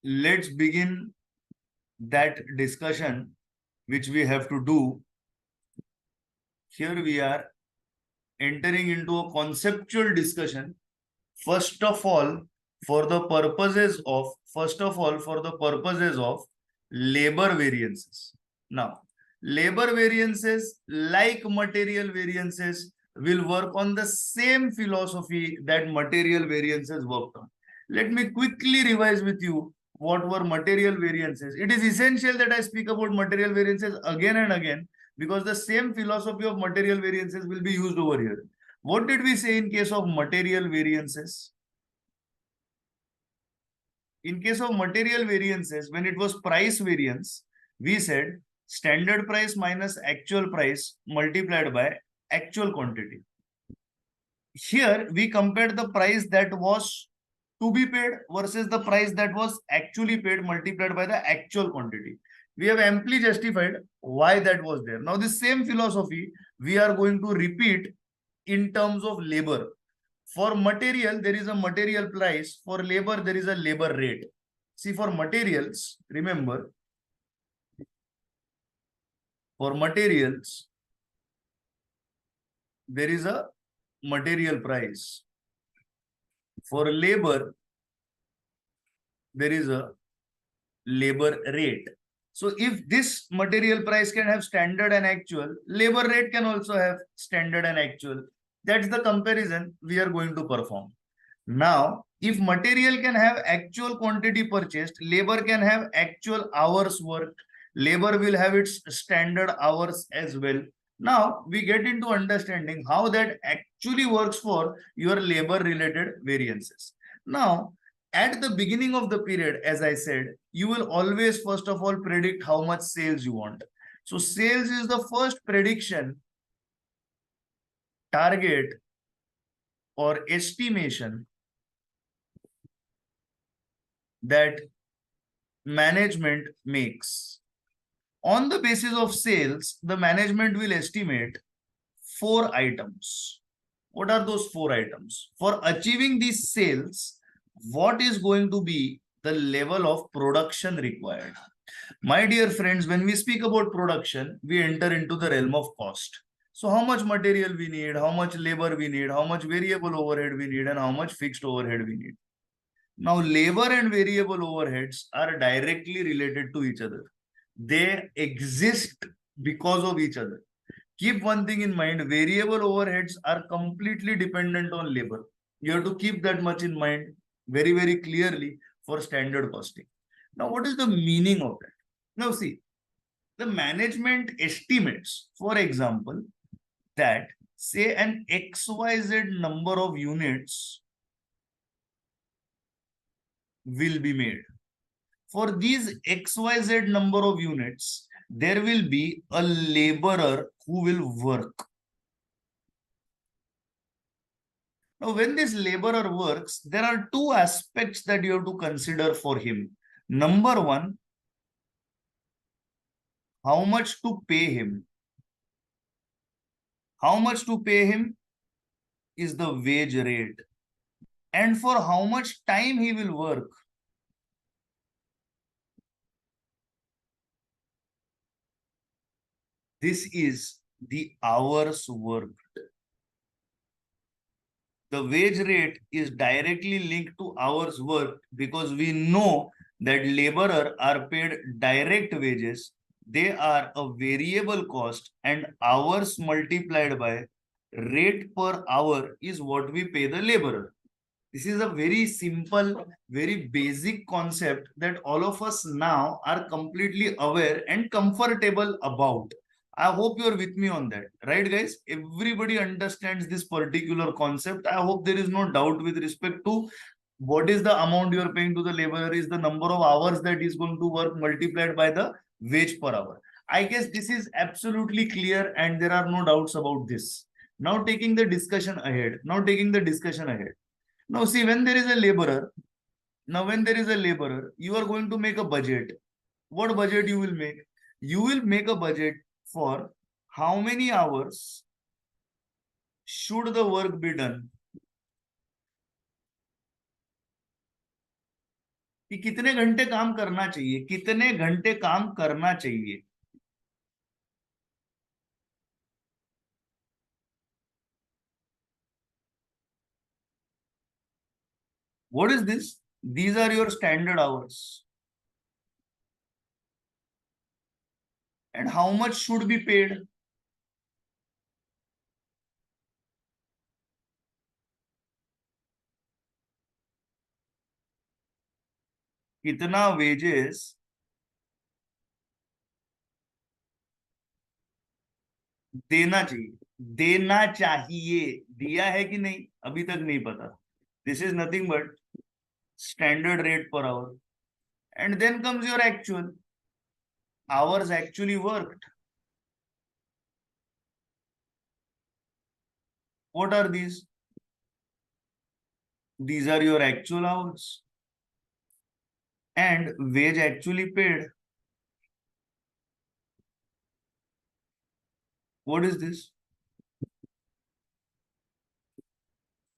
let's begin that discussion which we have to do. Here we are entering into a conceptual discussion. First of all, for the purposes of labor variances. Now, labor variances, like material variances, will work on the same philosophy that material variances worked on. Let me quickly revise with you what were material variances. It is essential that I speak about material variances again and again because the same philosophy of material variances will be used over here. What did we say in case of material variances? In case of material variances, when it was price variance, we said standard price minus actual price multiplied by actual quantity. Here we compared the price that was to be paid versus the price that was actually paid multiplied by the actual quantity. We have amply justified why that was there. Now, the same philosophy we are going to repeat in terms of labor. For material, there is a material price. For labor, there is a labor rate. See, for materials, remember, for materials, there is a material price. For labor, there is a labor rate. So if this material price can have standard and actual, labor rate can also have standard and actual. That's the comparison we are going to perform. Now, if material can have actual quantity purchased, labor can have actual hours worked, labor will have its standard hours as well. Now, we get into understanding how that actually works for your labor related variances. Now, at the beginning of the period, as I said, you will always first of all predict how much sales you want. So sales is the first prediction, target, or estimation that management makes. On the basis of sales, the management will estimate 4 items. What are those 4 items? For achieving these sales, what is going to be the level of production required? My dear friends, when we speak about production, we enter into the realm of cost. So how much material we need, how much labor we need, how much variable overhead we need, and how much fixed overhead we need. Now, labor and variable overheads are directly related to each other. They exist because of each other. Keep one thing in mind, variable overheads are completely dependent on labor. You have to keep that much in mind very, very clearly for standard costing. Now, what is the meaning of that? Now, see, the management estimates, for example, that say an XYZ number of units will be made. For these XYZ number of units, there will be a laborer who will work. Now, when this laborer works, there are two aspects that you have to consider for him. Number one, how much to pay him. How much to pay him is the wage rate. And for how much time he will work. This is the hours worked. The wage rate is directly linked to hours worked because we know that laborer are paid direct wages. They are a variable cost and hours multiplied by rate per hour is what we pay the laborer. This is a very simple, very basic concept that all of us now are completely aware and comfortable about. I hope you're with me on that, right, guys? Everybody understands this particular concept. I hope there is no doubt with respect to what is the amount you're paying to the laborer, is the number of hours that is going to work multiplied by the wage per hour. I guess this is absolutely clear and there are no doubts about this. Now taking the discussion ahead. Now see, when there is a laborer, you are going to make a budget. What budget you will make? You will make a budget for how many hours should the work be done कि कितने घंटे काम करना चाहिए, कितने घंटे काम करना चाहिए। What is this? These are your standard hours. And how much should be paid? कितना wages देना चाहिए, देना चाहिए, दिया है कि नहीं अभी तक नहीं पता। This is nothing but standard rate per hour, and then comes your actual hours actually worked. What are these? These are your actual hours and wage actually paid. What is this?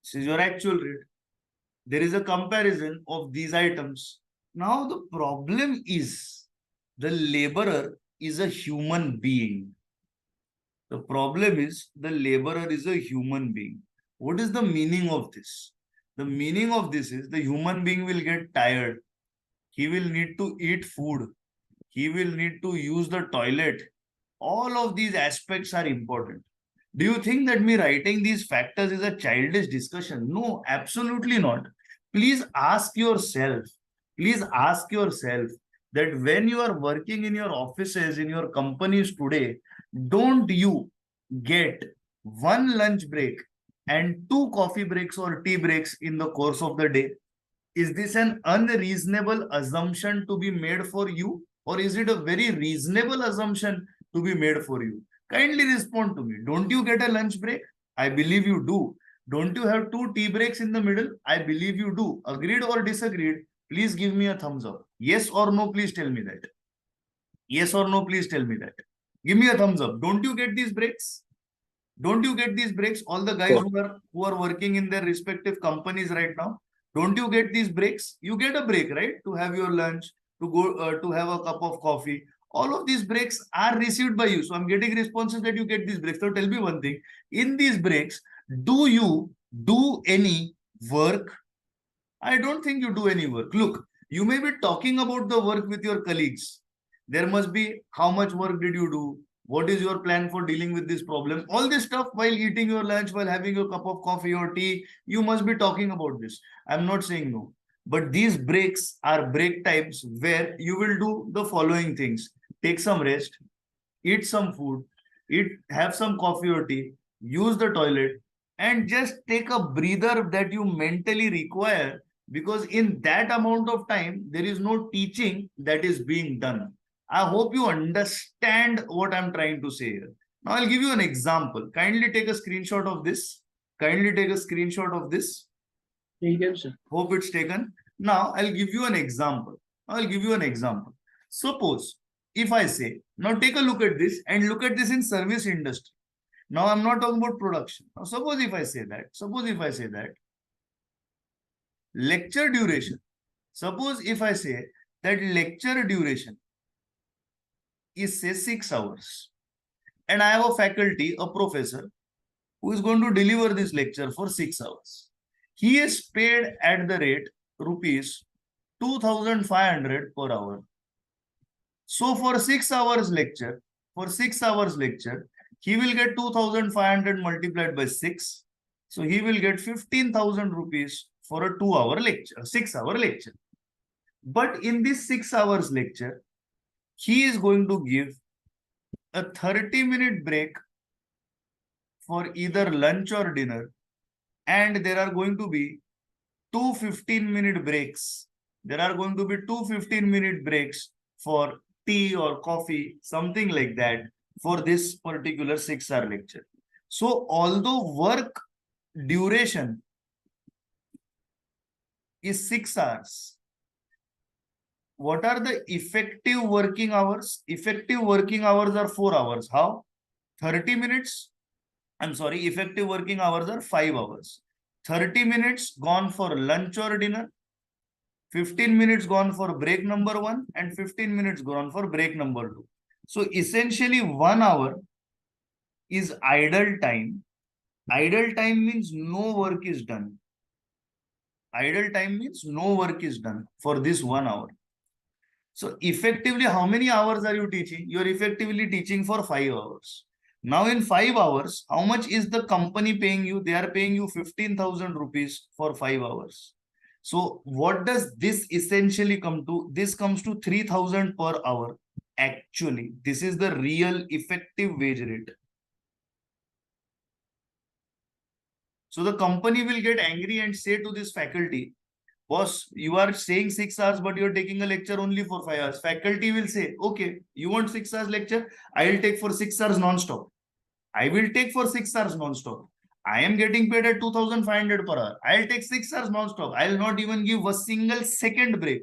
This is your actual rate. There is a comparison of these items. Now the problem is the laborer is a human being. The problem is the laborer is a human being. What is the meaning of this? The meaning of this is the human being will get tired. He will need to eat food. He will need to use the toilet. All of these aspects are important. Do you think that me writing these factors is a childish discussion? No, absolutely not. Please ask yourself, please ask yourself that when you are working in your offices, in your companies today, don't you get one lunch break and two coffee breaks or tea breaks in the course of the day? Is this an unreasonable assumption to be made for you, or is it a very reasonable assumption to be made for you? Kindly respond to me. Don't you get a lunch break? I believe you do. Don't you have two tea breaks in the middle? I believe you do. Agreed or disagreed? Please give me a thumbs up. Yes or no, please tell me that. Yes or no, please tell me that. Give me a thumbs up. Don't you get these breaks? Don't you get these breaks? All the guys who are working in their respective companies right now, don't you get these breaks? You get a break, right? To have your lunch, to go to have a cup of coffee. All of these breaks are received by you. So I'm getting responses that you get these breaks. So tell me one thing. In these breaks, do you do any work? I don't think you do any work. Look, you may be talking about the work with your colleagues. There must be how much work did you do? What is your plan for dealing with this problem? All this stuff while eating your lunch, while having a cup of coffee or tea, you must be talking about this. I'm not saying no. But these breaks are break times where you will do the following things: take some rest, eat some food, have some coffee or tea, use the toilet, and just take a breather that you mentally require, because in that amount of time, there is no teaching that is being done. I hope you understand what I'm trying to say here. Now, I'll give you an example. Kindly take a screenshot of this. Kindly take a screenshot of this. Hope it's taken. Now, I'll give you an example. I'll give you an example. Suppose if I say, now take a look at this and look at this in service industry. Now, I'm not talking about production. Now, suppose if I say that, lecture duration. Suppose if I say that lecture duration is say 6 hours, and I have a faculty, a professor, who is going to deliver this lecture for 6 hours. He is paid at the rate rupees 2,500 per hour. So for 6 hours lecture, he will get 2,500 multiplied by 6. So he will get 15,000 rupees for a 2-hour lecture, 6-hour lecture. But in this 6 hours lecture, he is going to give a 30-minute break for either lunch or dinner, and there are going to be two 15-minute breaks. There are going to be two 15-minute breaks for tea or coffee, something like that, for this particular 6-hour lecture. So although work duration is 6 hours, what are the effective working hours? Effective working hours are 4 hours. How? 30 minutes. I'm sorry, effective working hours are 5 hours. 30 minutes gone for lunch or dinner. 15 minutes gone for break number 1 and 15 minutes gone for break number 2. So essentially 1 hour is idle time. Idle time means no work is done. Idle time means no work is done for this 1 hour. So effectively, how many hours are you teaching? You are effectively teaching for 5 hours. Now in 5 hours, how much is the company paying you? They are paying you 15,000 rupees for 5 hours. So what does this essentially come to? This comes to 3,000 per hour. Actually, this is the real effective wage rate. So the company will get angry and say to this faculty, boss, you are saying 6 hours, but you're taking a lecture only for 5 hours. Faculty will say, okay, you want 6 hours lecture? I will take for 6 hours non-stop. I will take for 6 hours non-stop. I am getting paid at 2,500 per hour. I'll take 6 hours non-stop. I'll not even give a single second break.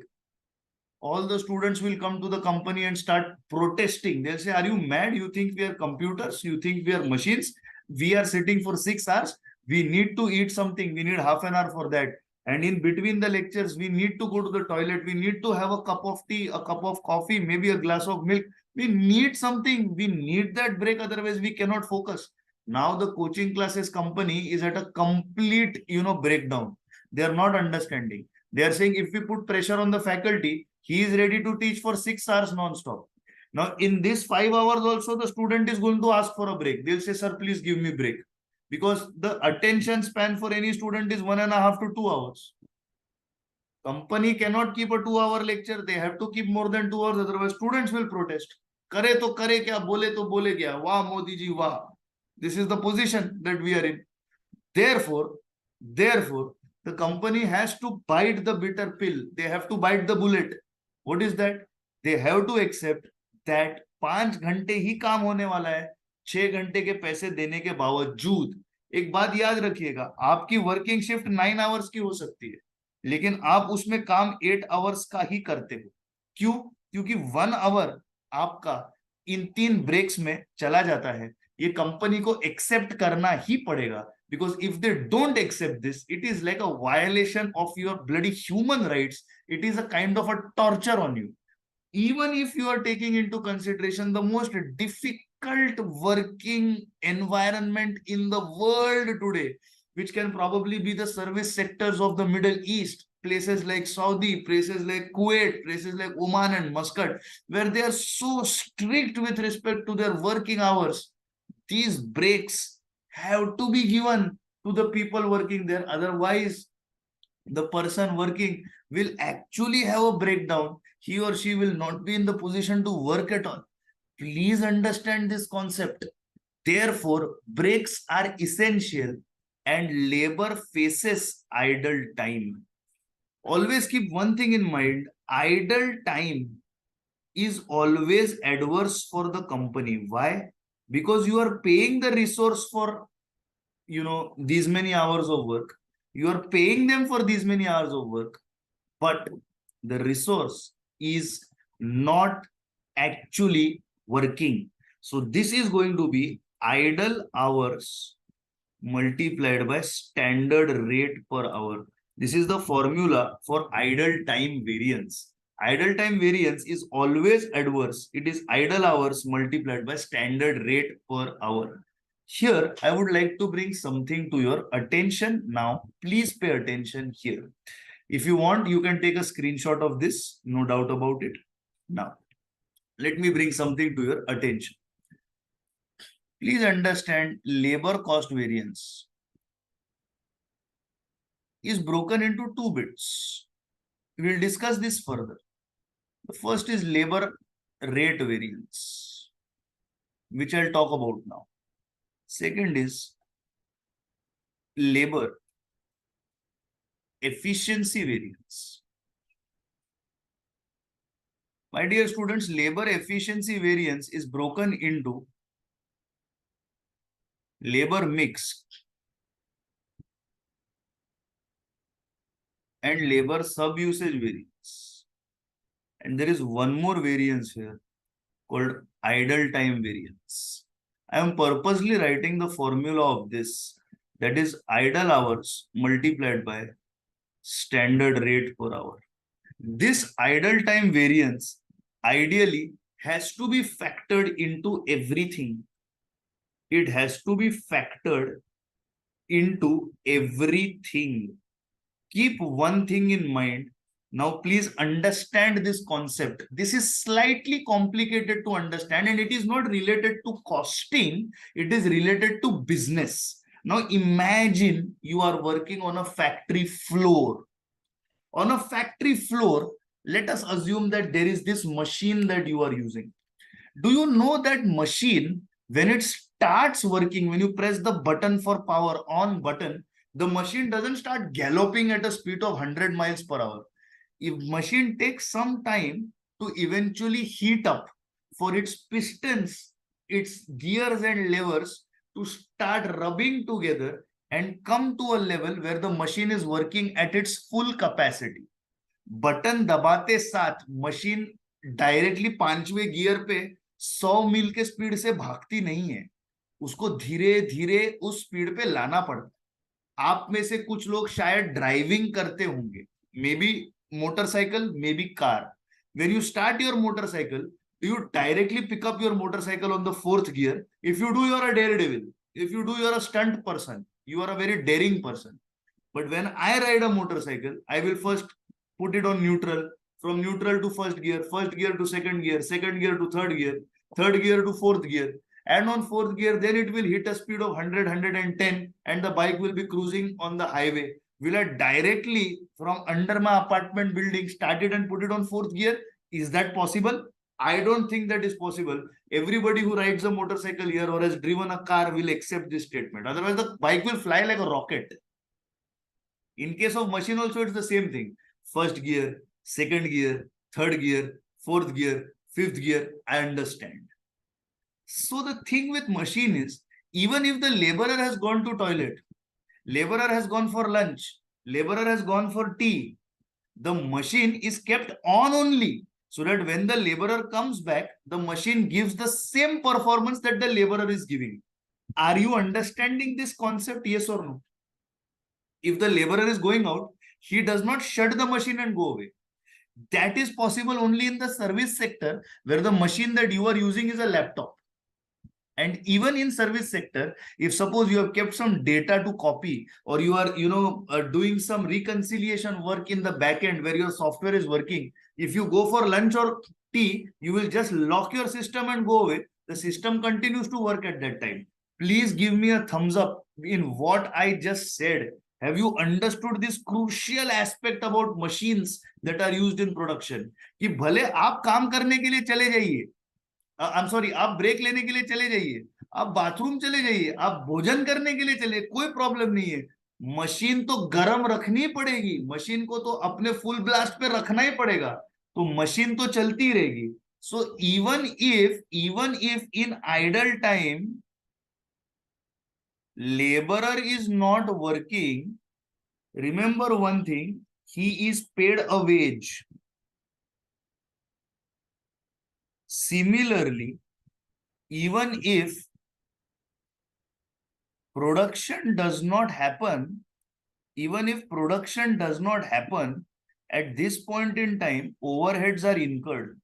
All the students will come to the company and start protesting. They'll say, are you mad? You think we are computers? You think we are machines? We are sitting for 6 hours. We need to eat something. We need half an hour for that. And in between the lectures, we need to go to the toilet. We need to have a cup of tea, a cup of coffee, maybe a glass of milk. We need something. We need that break. Otherwise, we cannot focus. Now the coaching classes company is at a complete, breakdown. They are not understanding. They are saying if we put pressure on the faculty, he is ready to teach for 6 hours non-stop. Now, in this 5 hours also, the student is going to ask for a break. They'll say, sir, please give me break. Because the attention span for any student is 1.5 to 2 hours. Company cannot keep a 2-hour lecture. They have to keep more than 2 hours. Otherwise, students will protest. Kare to kare kya, bole to bole kya. Wah, Modi ji, wah. This is the position that we are in. Therefore, the company has to bite the bitter pill. They have to bite the bullet. What is that? They have to accept that 5 घंटे ही काम होने वाला है, 6 घंटे के पैसे देने के बावजूद. एक बात याद रखिएगा, आपकी वर्किंग शिफ्ट 9 आवर्स की हो सकती है, लेकिन आप उसमें काम 8 आवर्स का ही करते हो. क्यों? क्योंकि 1 आवर आपका इन 3 ब्रेक्स में चला जाता है. ये कंपनी को एक्सेप्ट करना ही पड़ेगा. Because if they don't accept this, it is like a violation of your bloody human rights. It is a kind of a torture on you. Even if you are taking into consideration the most difficult working environment in the world today, which can probably be the service sectors of the Middle East, places like Saudi, places like Kuwait, places like Oman and Muscat, where they are so strict with respect to their working hours, these breaks have to be given to the people working there. Otherwise, the person working will actually have a breakdown. He or she will not be in the position to work at all. Please understand this concept. Therefore, breaks are essential and labor faces idle time. Always keep one thing in mind, idle time is always adverse for the company. Why? Because you are paying the resource for these many hours of work. You are paying them for these many hours of work, but the resource is not actually working. So this is going to be idle hours multiplied by standard rate per hour. This is the formula for idle time variance. Idle time variance is always adverse. It is idle hours multiplied by standard rate per hour. Here, I would like to bring something to your attention now. Please pay attention here. If you want, you can take a screenshot of this, no doubt about it. Now, let me bring something to your attention. Please understand labor cost variance is broken into 2 bits. We will discuss this further. The first is labor rate variance, which I'll talk about now. Second is labor efficiency variance. My dear students, labor efficiency variance is broken into labor mix and labor sub-usage variance. And there is one more variance here called idle time variance. I am purposely writing the formula of this, that is idle hours multiplied by standard rate per hour. This idle time variance ideally has to be factored into everything. It has to be factored into everything. Keep one thing in mind. Now, please understand this concept. This is slightly complicated to understand, and it is not related to costing, it is related to business. Now, imagine you are working on a factory floor. On a factory floor, let us assume that there is this machine that you are using. Do you know that machine, when it starts working, when you press the button for power on button, the machine doesn't start galloping at a speed of 100 miles per hour. If machine takes some time to eventually heat up for its pistons, its gears and levers to start rubbing together and come to a level where the machine is working at its full capacity. Button दबाते साथ machine directly पांचवें gear पे 100 मील के speed से भागती नहीं है, उसको धीरे धीरे उस स्पीड पे लाना पड़ता है। आप में से कुछ लोग शायद ड्राइविंग करते होंगे, may be motorcycle, may be car. When you start your motorcycle, do you directly pick up your motorcycle on the fourth gear? If you do, you are a daredevil. If you do, you are a stunt person. You are a very daring person. But when I ride a motorcycle, I will first put it on neutral, from neutral to first gear to second gear to third gear to fourth gear. And on fourth gear, then it will hit a speed of 100, 110, and the bike will be cruising on the highway. Will I directly from under my apartment building start it and put it on fourth gear? Is that possible? I don't think that is possible. Everybody who rides a motorcycle here or has driven a car will accept this statement. Otherwise, the bike will fly like a rocket. In case of machine also, it's the same thing. First gear, second gear, third gear, fourth gear, fifth gear, I understand. So the thing with machine is, even if the laborer has gone to toilet, laborer has gone for lunch, laborer has gone for tea, the machine is kept on only, so that when the laborer comes back, the machine gives the same performance that the laborer is giving. Are you understanding this concept? Yes or no? If the laborer is going out, he does not shut the machine and go away. That is possible only in the service sector, where the machine that you are using is a laptop. And even in service sector, if suppose you have kept some data to copy, or you are doing some reconciliation work in the back end where your software is working, if you go for lunch or tea, you will just lock your system and go away. The system continues to work at that time. Please give me a thumbs up in what I just said. Have you understood this crucial aspect about machines that are used in production? कि भले आप काम करने के लिए चले जाइए, I am sorry, आप ब्रेक लेने के लिए चले जाइए, आप बाथरूम चले जाइए, आप भोजन करने के लिए चले, कोई प्रॉब्लम नहीं है. मशीन तो गर्म रखनी पड़ेगी, मशीन को तो अपने फुल ब्लास्ट पे रखना ही पड़ेगा, तो मशीन तो चलती रहेगी. So even if in idle time laborer is not working, remember one thing, he is paid a wage. Similarly, even if production does not happen, at this point in time, overheads are incurred.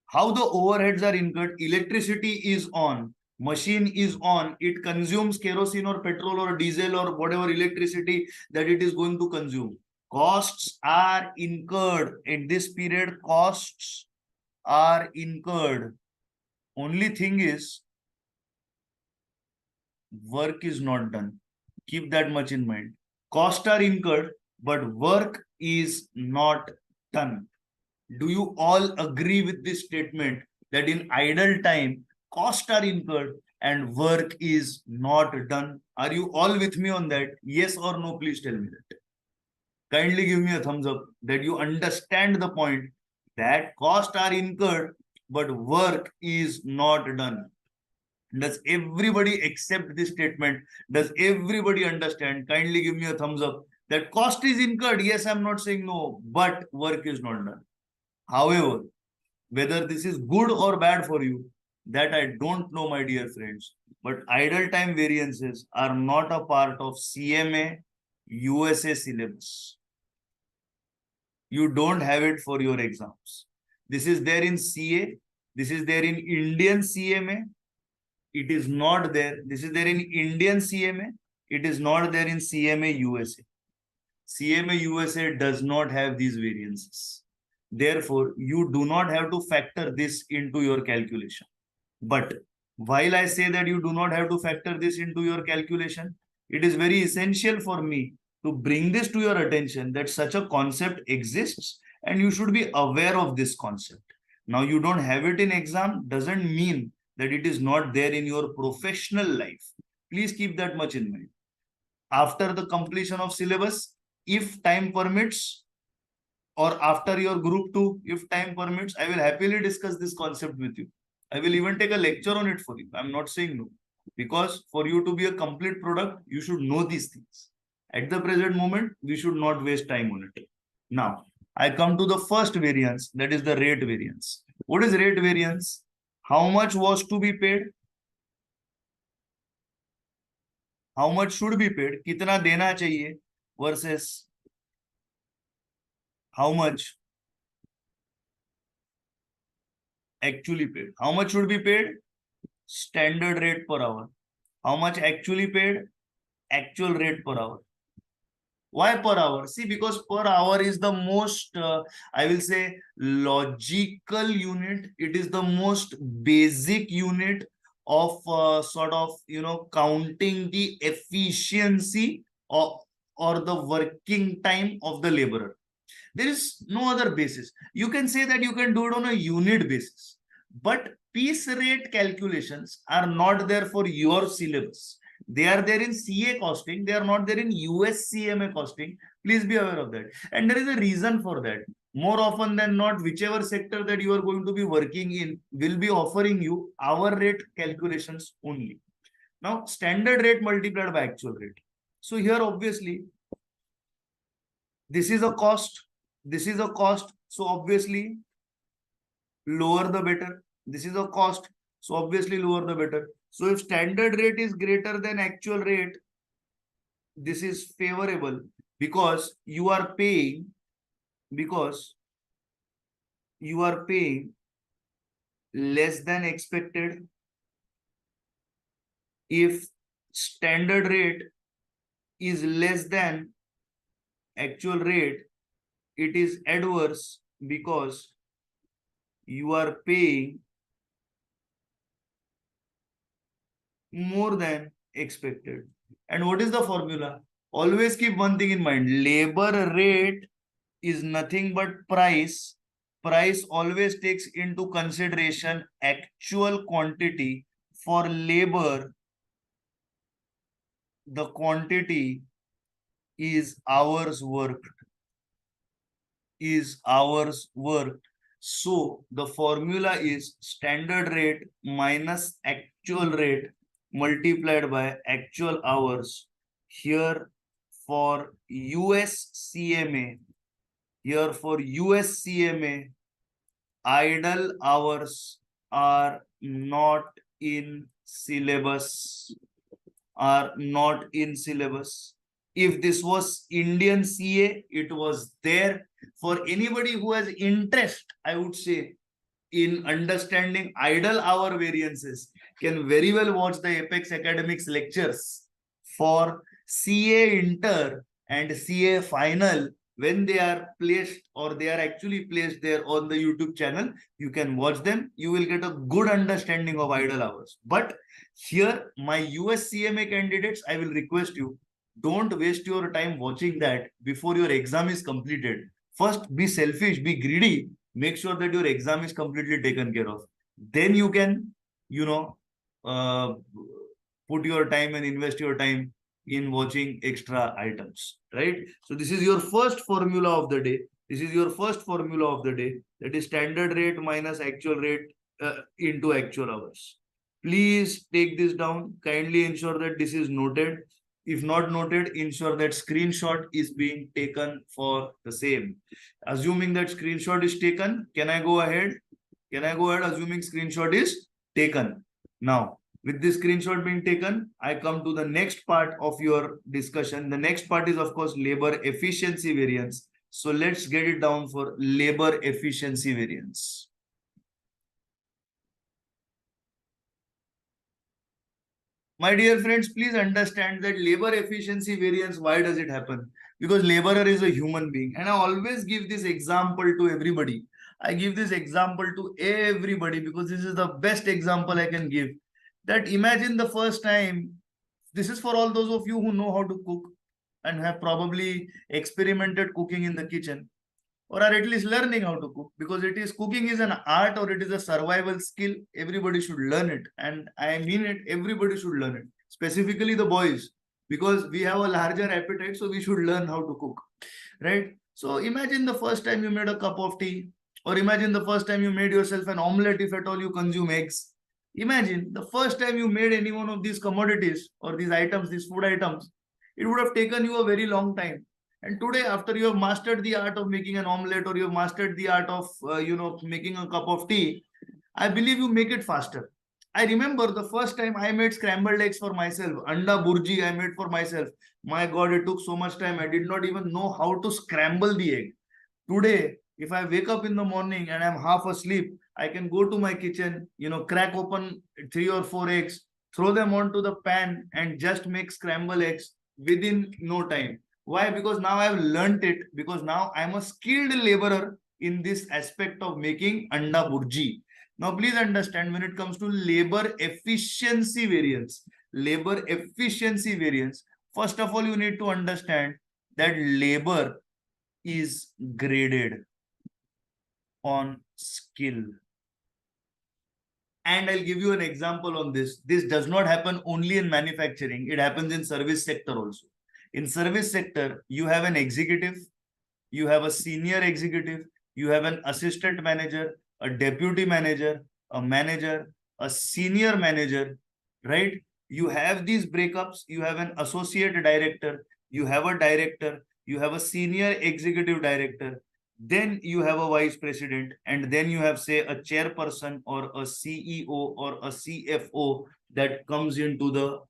How the overheads are incurred? Electricity is on, machine is on, it consumes kerosene or petrol or diesel or whatever electricity that it is going to consume. Costs are incurred. In this period, costs are incurred. Only thing is, work is not done. Keep that much in mind. Costs are incurred, but work is not done. Do you all agree with this statement that in idle time, costs are incurred and work is not done? Are you all with me on that? Yes or no? Please tell me that. Kindly give me a thumbs up that you understand the point that costs are incurred, but work is not done. Does everybody accept this statement? Does everybody understand? Kindly give me a thumbs up that cost is incurred. Yes, I'm not saying no, but work is not done. However, whether this is good or bad for you, that I don't know, my dear friends. But idle time variances are not a part of CMA USA syllabus. You don't have it for your exams. This is there in CA. This is there in Indian CMA. It is not there. This is there in Indian CMA. It is not there in CMA USA. CMA USA does not have these variances. Therefore, you do not have to factor this into your calculation. But while I say that you do not have to factor this into your calculation, it is very essential for me to bring this to your attention that such a concept exists and you should be aware of this concept. Now, you don't have it in exam doesn't mean that it is not there in your professional life. Please keep that much in mind. After the completion of syllabus, if time permits, or after your group 2, if time permits, I will happily discuss this concept with you. I will even take a lecture on it for you. I'm not saying no. Because for you to be a complete product, you should know these things. At the present moment, we should not waste time on it. Now, I come to the first variance, that is the rate variance. What is rate variance? How much was to be paid? How much should be paid? कितना देना चाहिए versus how much actually paid. How much should be paid? Standard rate per hour. How much actually paid? Actual rate per hour. Why per hour? See, because per hour is the most, I will say, logical unit. It is the most basic unit of sort of, counting the efficiency or the working time of the laborer. There is no other basis. You can say that you can do it on a unit basis, but piece rate calculations are not there for your syllabus. They are there in CA costing. They are not there in US CMA costing. Please be aware of that. And there is a reason for that. More often than not, whichever sector that you are going to be working in will be offering you hour rate calculations only. Now, standard rate multiplied by actual rate. So here, obviously, this is a cost. This is a cost. So obviously, lower the better. This is a cost. So obviously, lower the better. So if standard rate is greater than actual rate, this is favorable because you are paying less than expected. If standard rate is less than actual rate, it is adverse because you are paying more than expected. And what is the formula? Always keep one thing in mind. Labor rate is nothing but price. Price always takes into consideration actual quantity. For labor, the quantity is hours worked. So the formula is standard rate minus actual rate multiplied by actual hours. Here for USCMA, idle hours are not in syllabus. If this was Indian CA, it was there. For anybody who has interest, I would say, in understanding idle hour variances, can very well watch the Apex Academics lectures for CA Inter and CA Final. When they are placed or they are actually placed there on the YouTube channel, you can watch them. You will get a good understanding of idle hours. But here, my US CMA candidates, I will request you, don't waste your time watching that before your exam is completed. First, be selfish, be greedy, make sure that your exam is completely taken care of. Then you can, uh, put your time and invest your time in watching extra items, right? So this is your first formula of the day. That is standard rate minus actual rate into actual hours. Please take this down. Kindly ensure that this is noted. If not noted, ensure that screenshot is being taken for the same. Assuming that screenshot is taken, can I go ahead? Assuming screenshot is taken. Now, with this screenshot being taken, I come to the next part of your discussion. The next part is, of course, labor efficiency variance. So let's get it down for labor efficiency variance. My dear friends, please understand that labor efficiency variance, why does it happen? Because laborer is a human being. And I always give this example to everybody. I give this example to everybody because this is the best example I can give. That imagine the first time, this is for all those of you who know how to cook and have probably experimented cooking in the kitchen or are at least learning how to cook, because it is cooking is an art or it is a survival skill. Everybody should learn it, and I mean it, everybody should learn it, specifically the boys, because we have a larger appetite, so we should learn how to cook, right? So imagine the first time you made a cup of tea, or imagine the first time you made yourself an omelette, if at all you consume eggs. Imagine the first time you made any one of these commodities or these items, these food items. It would have taken you a very long time. And today, after you have mastered the art of making an omelette, or you have mastered the art of making a cup of tea, I believe you make it faster. I remember the first time I made scrambled eggs for myself, anda burji I made for myself. My God, it took so much time. I did not even know how to scramble the egg. Today, if I wake up in the morning and I'm half asleep, I can go to my kitchen, crack open 3 or 4 eggs, throw them onto the pan, and just make scramble eggs within no time. Why? Because now I've learned it, because now I'm a skilled laborer in this aspect of making anda burji. Now, please understand, when it comes to labor efficiency variance, first of all, you need to understand that labor is graded on skill. And I'll give you an example on this. This does not happen only in manufacturing. It happens in service sector also. In service sector, you have an executive, you have a senior executive, you have an assistant manager, a deputy manager, a senior manager, right? You have these breakups. You have an associate director, you have a director, you have a senior executive director, then you have a vice president, and then you have, say, a chairperson or a CEO or a CFO that comes into the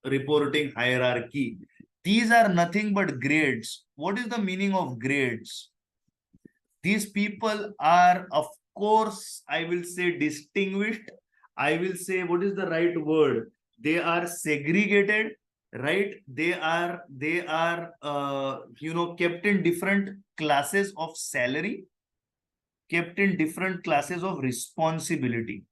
reporting hierarchy. These are nothing but grades. What is the meaning of grades? These people are, of course, I will say distinguished. I will say, what is the right word? They are segregated, right? They are kept in different classes of salary, kept in different classes of responsibility.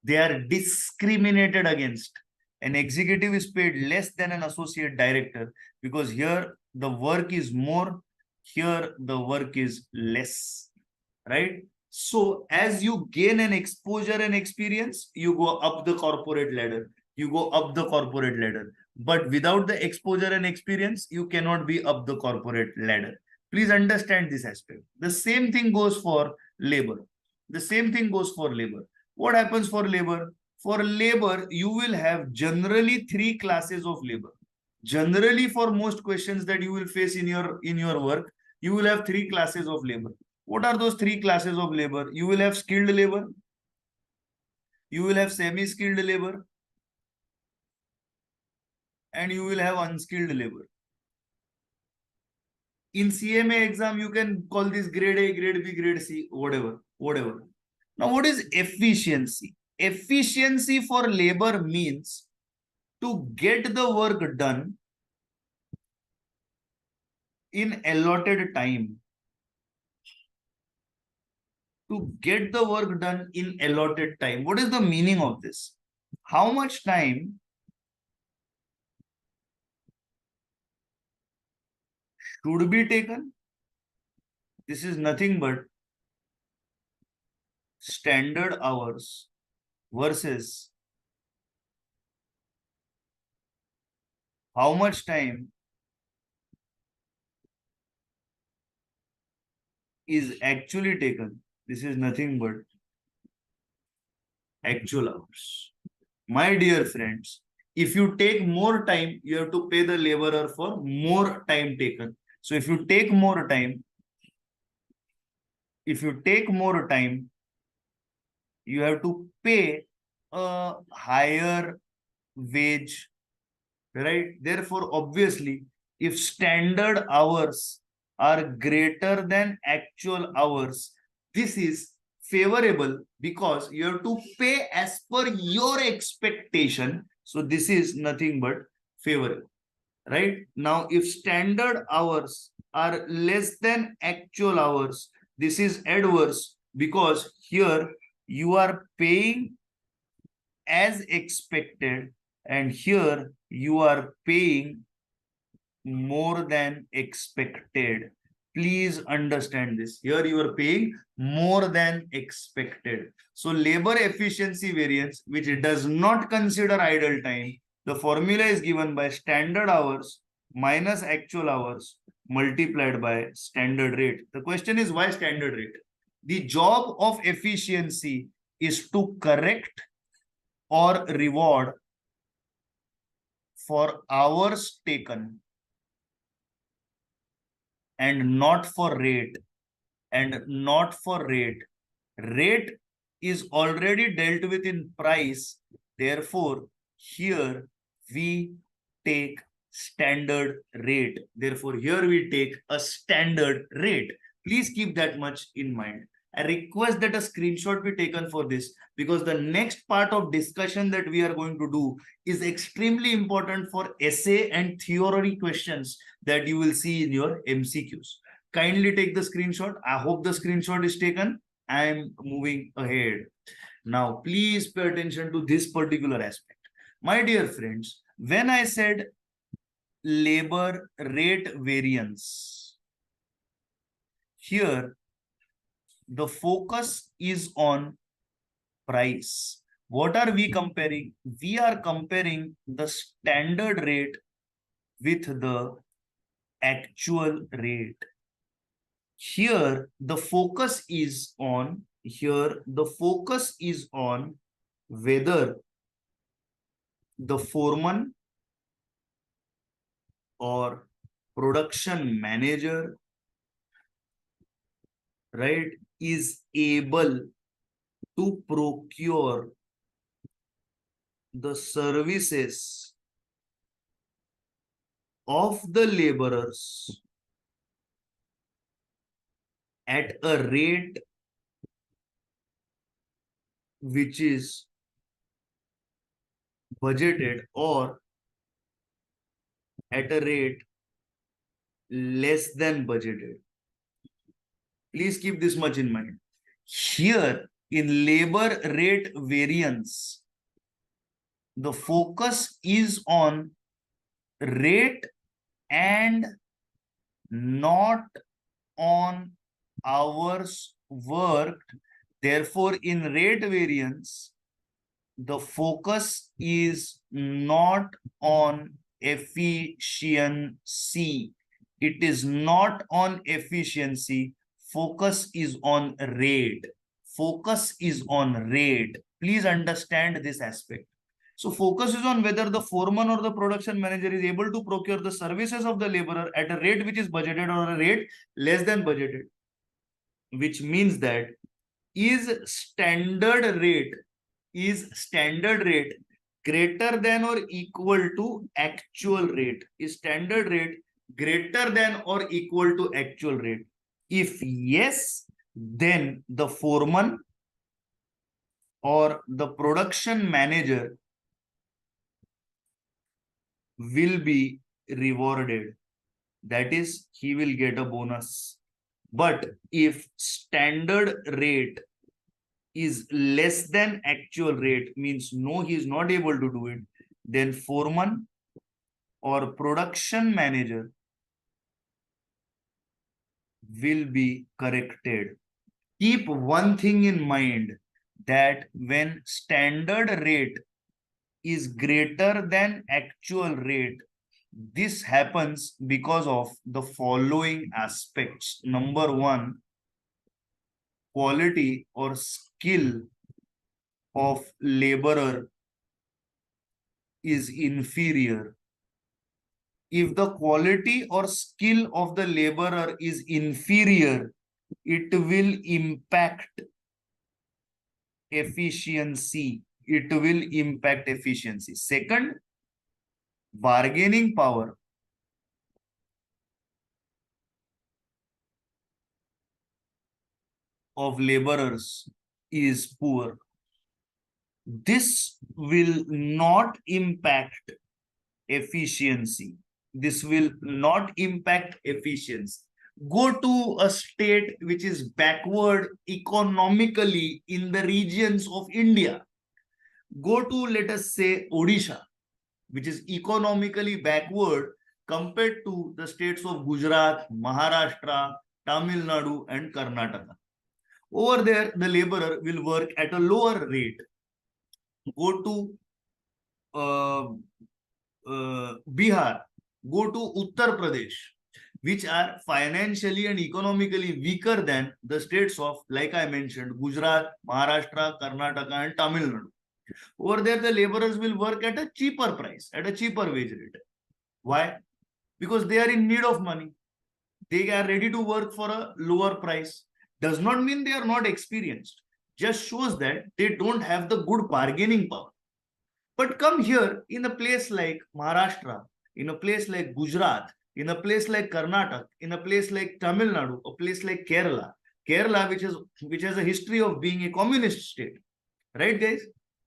They are discriminated against. An executive is paid less than an associate director because here the work is more, here the work is less, right? So as you gain an exposure and experience, you go up the corporate ladder. You go up the corporate ladder. But without the exposure and experience, you cannot be up the corporate ladder. Please understand this aspect. The same thing goes for labor. The same thing goes for labor. What happens for labor? For labor, you will have generally 3 classes of labor. Generally, for most questions that you will face in your work, you will have 3 classes of labor. What are those 3 classes of labor? You will have skilled labor, you will have semi-skilled labor, and you will have unskilled labor. In CMA exam, you can call this grade A, grade B, grade C, whatever. Now, what is efficiency? Efficiency for labor means to get the work done in allotted time. To get the work done in allotted time. What is the meaning of this? How much time should be taken? This is nothing but standard hours versus how much time is actually taken. This is nothing but actual hours. My dear friends, if you take more time, you have to pay the laborer for more time taken. So if you take more time, you have to pay a higher wage, right? Therefore, obviously, if standard hours are greater than actual hours, this is favorable because you have to pay as per your expectation. So this is nothing but favorable, right? Now, if standard hours are less than actual hours, this is adverse because here you are paying as expected and here you are paying more than expected. Please understand this. Here you are paying more than expected. So labor efficiency variance, which does not consider idle time, the formula is given by standard hours minus actual hours multiplied by standard rate. The question is, why standard rate? The job of efficiency is to correct or reward for hours taken and not for rate. Rate is already dealt with in price. Therefore, here we take standard rate. Therefore, here we take a standard rate. Please keep that much in mind. I request that a screenshot be taken for this because the next part of discussion that we are going to do is extremely important for essay and theory questions that you will see in your MCQs. Kindly take the screenshot. I hope the screenshot is taken. I am moving ahead. Now, please pay attention to this particular aspect. My dear friends, when I said labor rate variance, here the focus is on price. What are we comparing? We are comparing the standard rate with the actual rate. Here the focus is on whether the foreman or production manager, right, is able to procure the services of the laborers at a rate which is budgeted or at a rate less than budgeted. Please keep this much in mind. Here in labor rate variance, the focus is on rate and not on hours worked. Therefore, in rate variance, the focus is not on efficiency. It is not on efficiency. Focus is on rate. Focus is on rate. Please understand this aspect. So focus is on whether the foreman or the production manager is able to procure the services of the laborer at a rate which is budgeted or a rate less than budgeted, which means that is standard rate greater than or equal to actual rate? Is standard rate greater than or equal to actual rate? If yes, then the foreman or the production manager will be rewarded. That is, he will get a bonus. But if standard rate is less than actual rate, means no, he is not able to do it, then foreman or production manager will be corrected. Keep one thing in mind, that when standard rate is greater than actual rate, this happens because of the following aspects. Number one, quality or skill of laborer is inferior. If the quality or skill of the laborer is inferior, it will impact efficiency. It will impact efficiency. Second, bargaining power of laborers is poor. This will not impact efficiency. This will not impact efficiency. Go to a state which is backward economically in the regions of India. Go to, let us say, Odisha, which is economically backward compared to the states of Gujarat, Maharashtra, Tamil Nadu, and Karnataka. Over there, the laborer will work at a lower rate. Go to uh, Bihar, go to Uttar Pradesh, which are financially and economically weaker than the states of, like I mentioned, Gujarat, Maharashtra, Karnataka, and Tamil Nadu. Over there, the laborers will work at a cheaper price, at a cheaper wage rate. Why? Because they are in need of money. They are ready to work for a lower price. Does not mean they are not experienced. Just shows that they don't have the good bargaining power. But come here in a place like Maharashtra, in a place like Gujarat, in a place like Karnataka, in a place like Tamil Nadu, a place like Kerala, Kerala, which has a history of being a communist state, right, guys?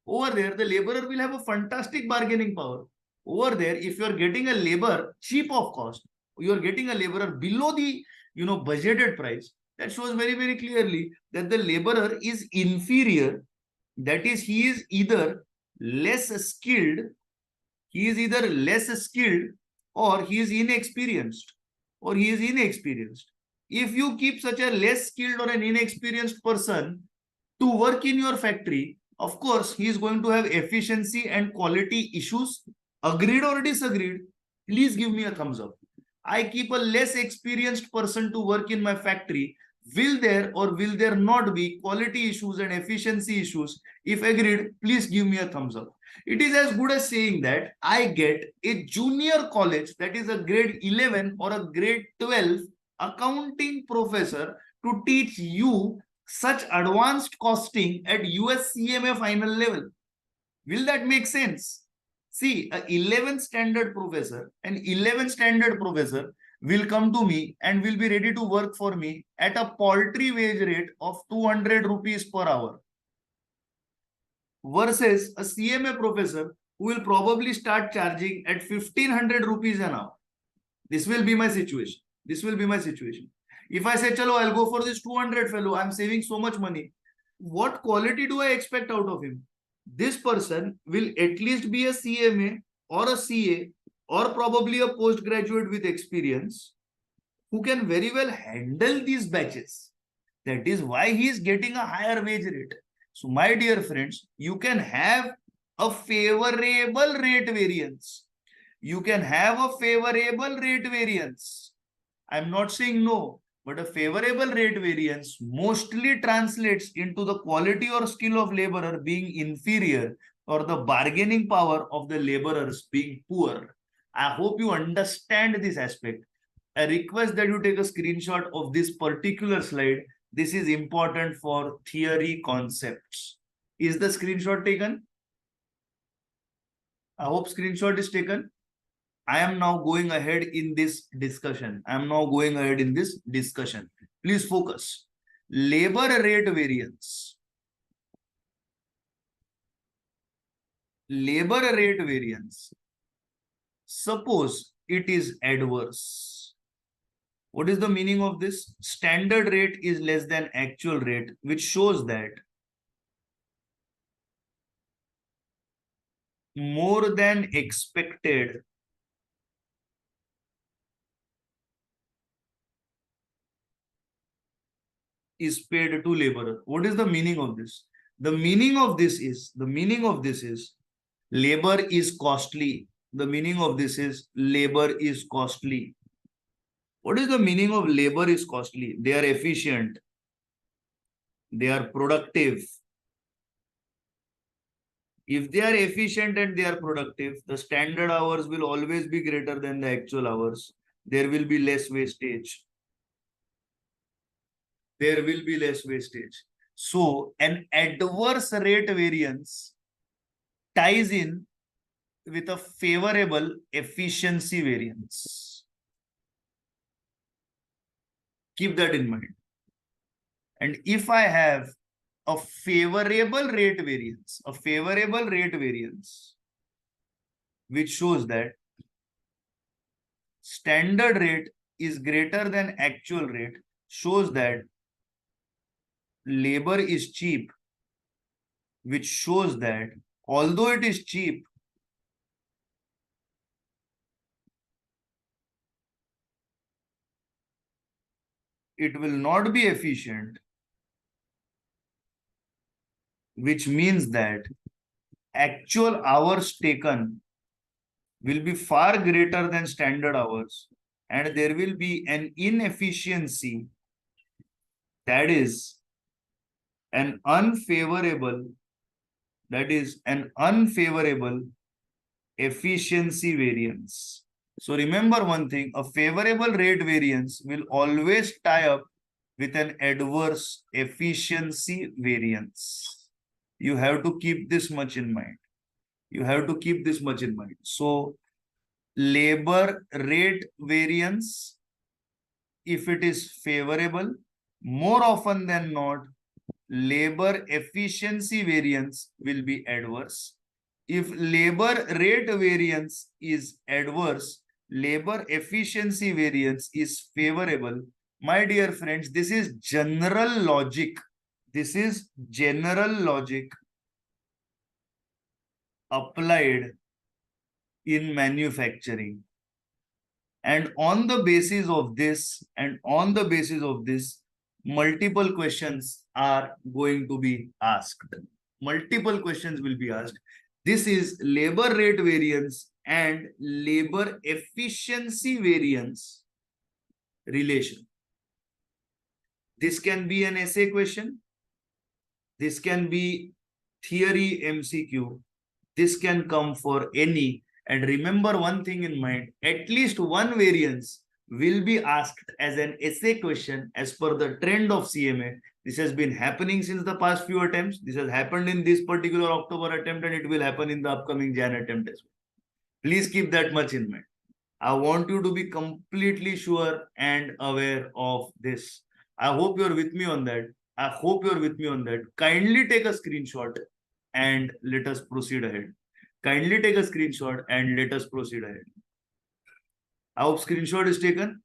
Over there, the laborer will have a fantastic bargaining power. Over there, if you are getting a labor cheap of cost, you are getting a laborer below the budgeted price. That shows very, very clearly that the laborer is inferior. That is, he is either less skilled, or he is inexperienced, If you keep such a less skilled or an inexperienced person to work in your factory, of course, he is going to have efficiency and quality issues. Agreed or disagreed? Please give me a thumbs up. I keep a less experienced person to work in my factory. Will there or will there not be quality issues and efficiency issues? If agreed, please give me a thumbs up. It is as good as saying that I get a junior college, that is a grade 11 or a grade 12 accounting professor to teach you such advanced costing at USCMA final level. Will that make sense? See, an 11th standard professor will come to me and will be ready to work for me at a paltry wage rate of 200 rupees per hour, versus a CMA professor who will probably start charging at 1500 rupees an hour. This will be my situation. If I say, chalo, I'll go for this 200 fellow, I'm saving so much money. What quality do I expect out of him? This person will at least be a CMA or a CA or probably a postgraduate with experience who can very well handle these batches. That is why he is getting a higher wage rate. So, my dear friends, you can have a favorable rate variance. I'm not saying no, but a favorable rate variance mostly translates into the quality or skill of laborer being inferior or the bargaining power of the laborers being poor. I hope you understand this aspect. I request that you take a screenshot of this particular slide. This is important for theory concepts. Is the screenshot taken? I hope screenshot is taken. I am now going ahead in this discussion. Please focus. Labor rate variance. Suppose it is adverse. What is the meaning of this? Standard rate is less than actual rate, which shows that more than expected is paid to laborer. What is the meaning of this? The meaning of this is labor is costly. What is the meaning of labor is costly? They are efficient. They are productive. If they are efficient and they are productive, the standard hours will always be greater than the actual hours. There will be less wastage. So, an adverse rate variance ties in with a favorable efficiency variance. Keep that in mind. And if I have a favorable rate variance, which shows that standard rate is greater than actual rate, shows that labor is cheap, which shows that although it is cheap, it will not be efficient, which means that actual hours taken will be far greater than standard hours, and there will be an inefficiency, that is an unfavorable efficiency variance. So remember one thing, a favorable rate variance will always tie up with an adverse efficiency variance. You have to keep this much in mind. So labor rate variance, if it is favorable, more often than not, labor efficiency variance will be adverse. If labor rate variance is adverse, labor efficiency variance is favorable. My dear friends, this is general logic. Applied in manufacturing. And on the basis of this, multiple questions are going to be asked. Multiple questions will be asked. This is labor rate variance and labor efficiency variance relation. This can be an essay question. This can be theory MCQ. This can come for any. And remember one thing in mind, at least one variance will be asked as an essay question as per the trend of CMA. This has been happening since the past few attempts. This has happened in this particular October attempt, and it will happen in the upcoming Jan attempt as well. Please keep that much in mind. I want you to be completely sure and aware of this. I hope you're with me on that. Kindly take a screenshot and let us proceed ahead. I hope screenshot is taken.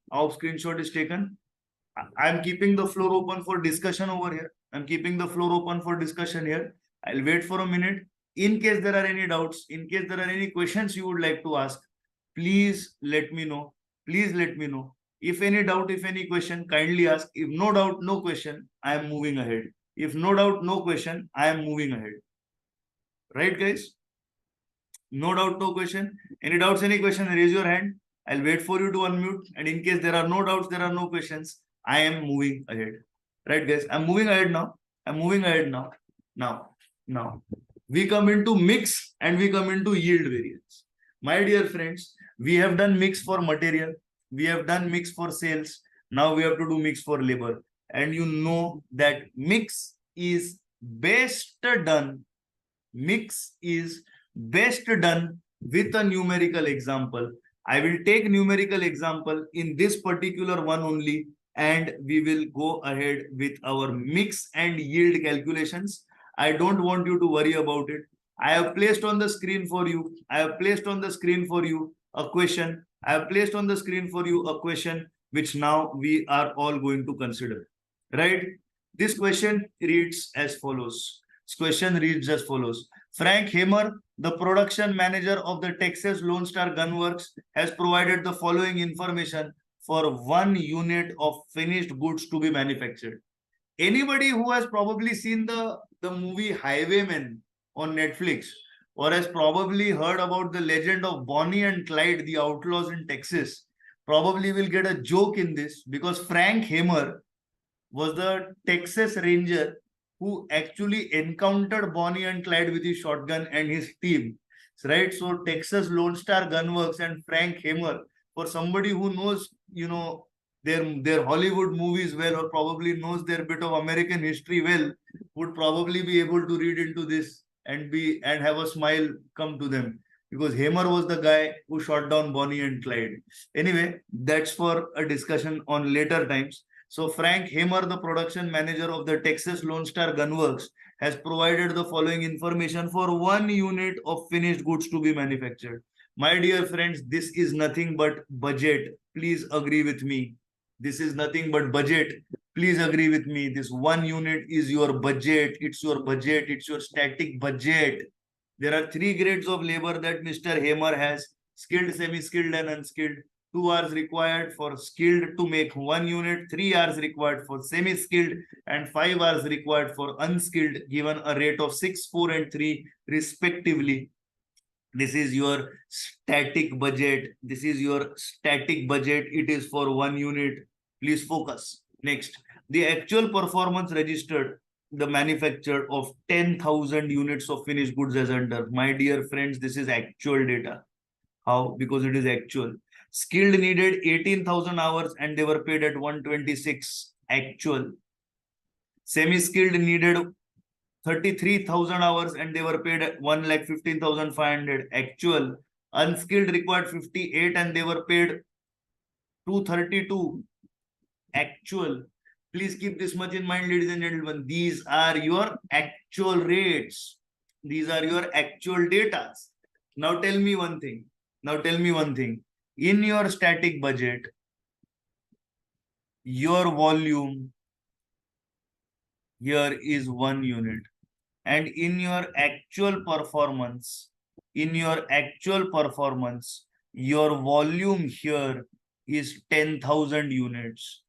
I'm keeping the floor open for discussion over here. I'll wait for a minute. In case there are any doubts, in case there are any questions you would like to ask, please let me know. If any doubt, if any question, kindly ask. If no doubt, no question, I am moving ahead. Right, guys? No doubt, no question. Any doubts, any question, raise your hand. I'll wait for you to unmute. And in case there are no doubts, there are no questions, I am moving ahead. Right, guys? I'm moving ahead now. Now, we come into mix and we come into yield variance. My dear friends, we have done mix for material. We have done mix for sales. Now we have to do mix for labor. And you know that mix is best done with a numerical example. I will take numerical example in this particular one only, and we will go ahead with our mix and yield calculations. I don't want you to worry about it. I have placed on the screen for you a question. Which now we are all going to consider. Right? This question reads as follows. Frank Hamer, the production manager of the Texas Lone Star Gun Works, has provided the following information for 1 unit of finished goods to be manufactured. Anybody who has probably seen the movie Highwaymen on Netflix, or has probably heard about the legend of Bonnie and Clyde, the outlaws in Texas, probably will get a joke in this, because Frank Hamer was the Texas Ranger who actually encountered Bonnie and Clyde with his shotgun and his team. Right? So Texas Lone Star Gun Works and Frank Hamer, for somebody who knows, their Hollywood movies well, or probably knows their bit of American history well, would probably be able to read into this and have a smile come to them, because Hamer was the guy who shot down Bonnie and Clyde. Anyway, that's for a discussion on later times. So Frank Hamer, the production manager of the Texas Lone Star Gunworks, has provided the following information for 1 unit of finished goods to be manufactured. My dear friends, this is nothing but budget. Please agree with me. This is nothing but budget. Please agree with me. This 1 unit is your budget. It's your budget. It's your static budget. There are 3 grades of labor that Mr. Hamer has: skilled, semi-skilled, and unskilled. 2 hours required for skilled to make 1 unit, 3 hours required for semi-skilled, and 5 hours required for unskilled, given a rate of 6, 4, and 3 respectively. This is your static budget. This is your static budget. It is for 1 unit. Please focus. Next, the actual performance registered the manufacture of 10,000 units of finished goods as under. My dear friends, this is actual data. How? Because it is actual. Skilled needed 18,000 hours and they were paid at 126. Actual. Semi-skilled needed 33,000 hours and they were paid at 1,15,500. Actual. Unskilled required 58 and they were paid 232. Actual. Please keep this much in mind, ladies and gentlemen. These are your actual rates. These are your actual data. Now tell me one thing. Now tell me one thing. In your static budget, your volume here is 1 unit. And in your actual performance, your volume here is 10,000 units.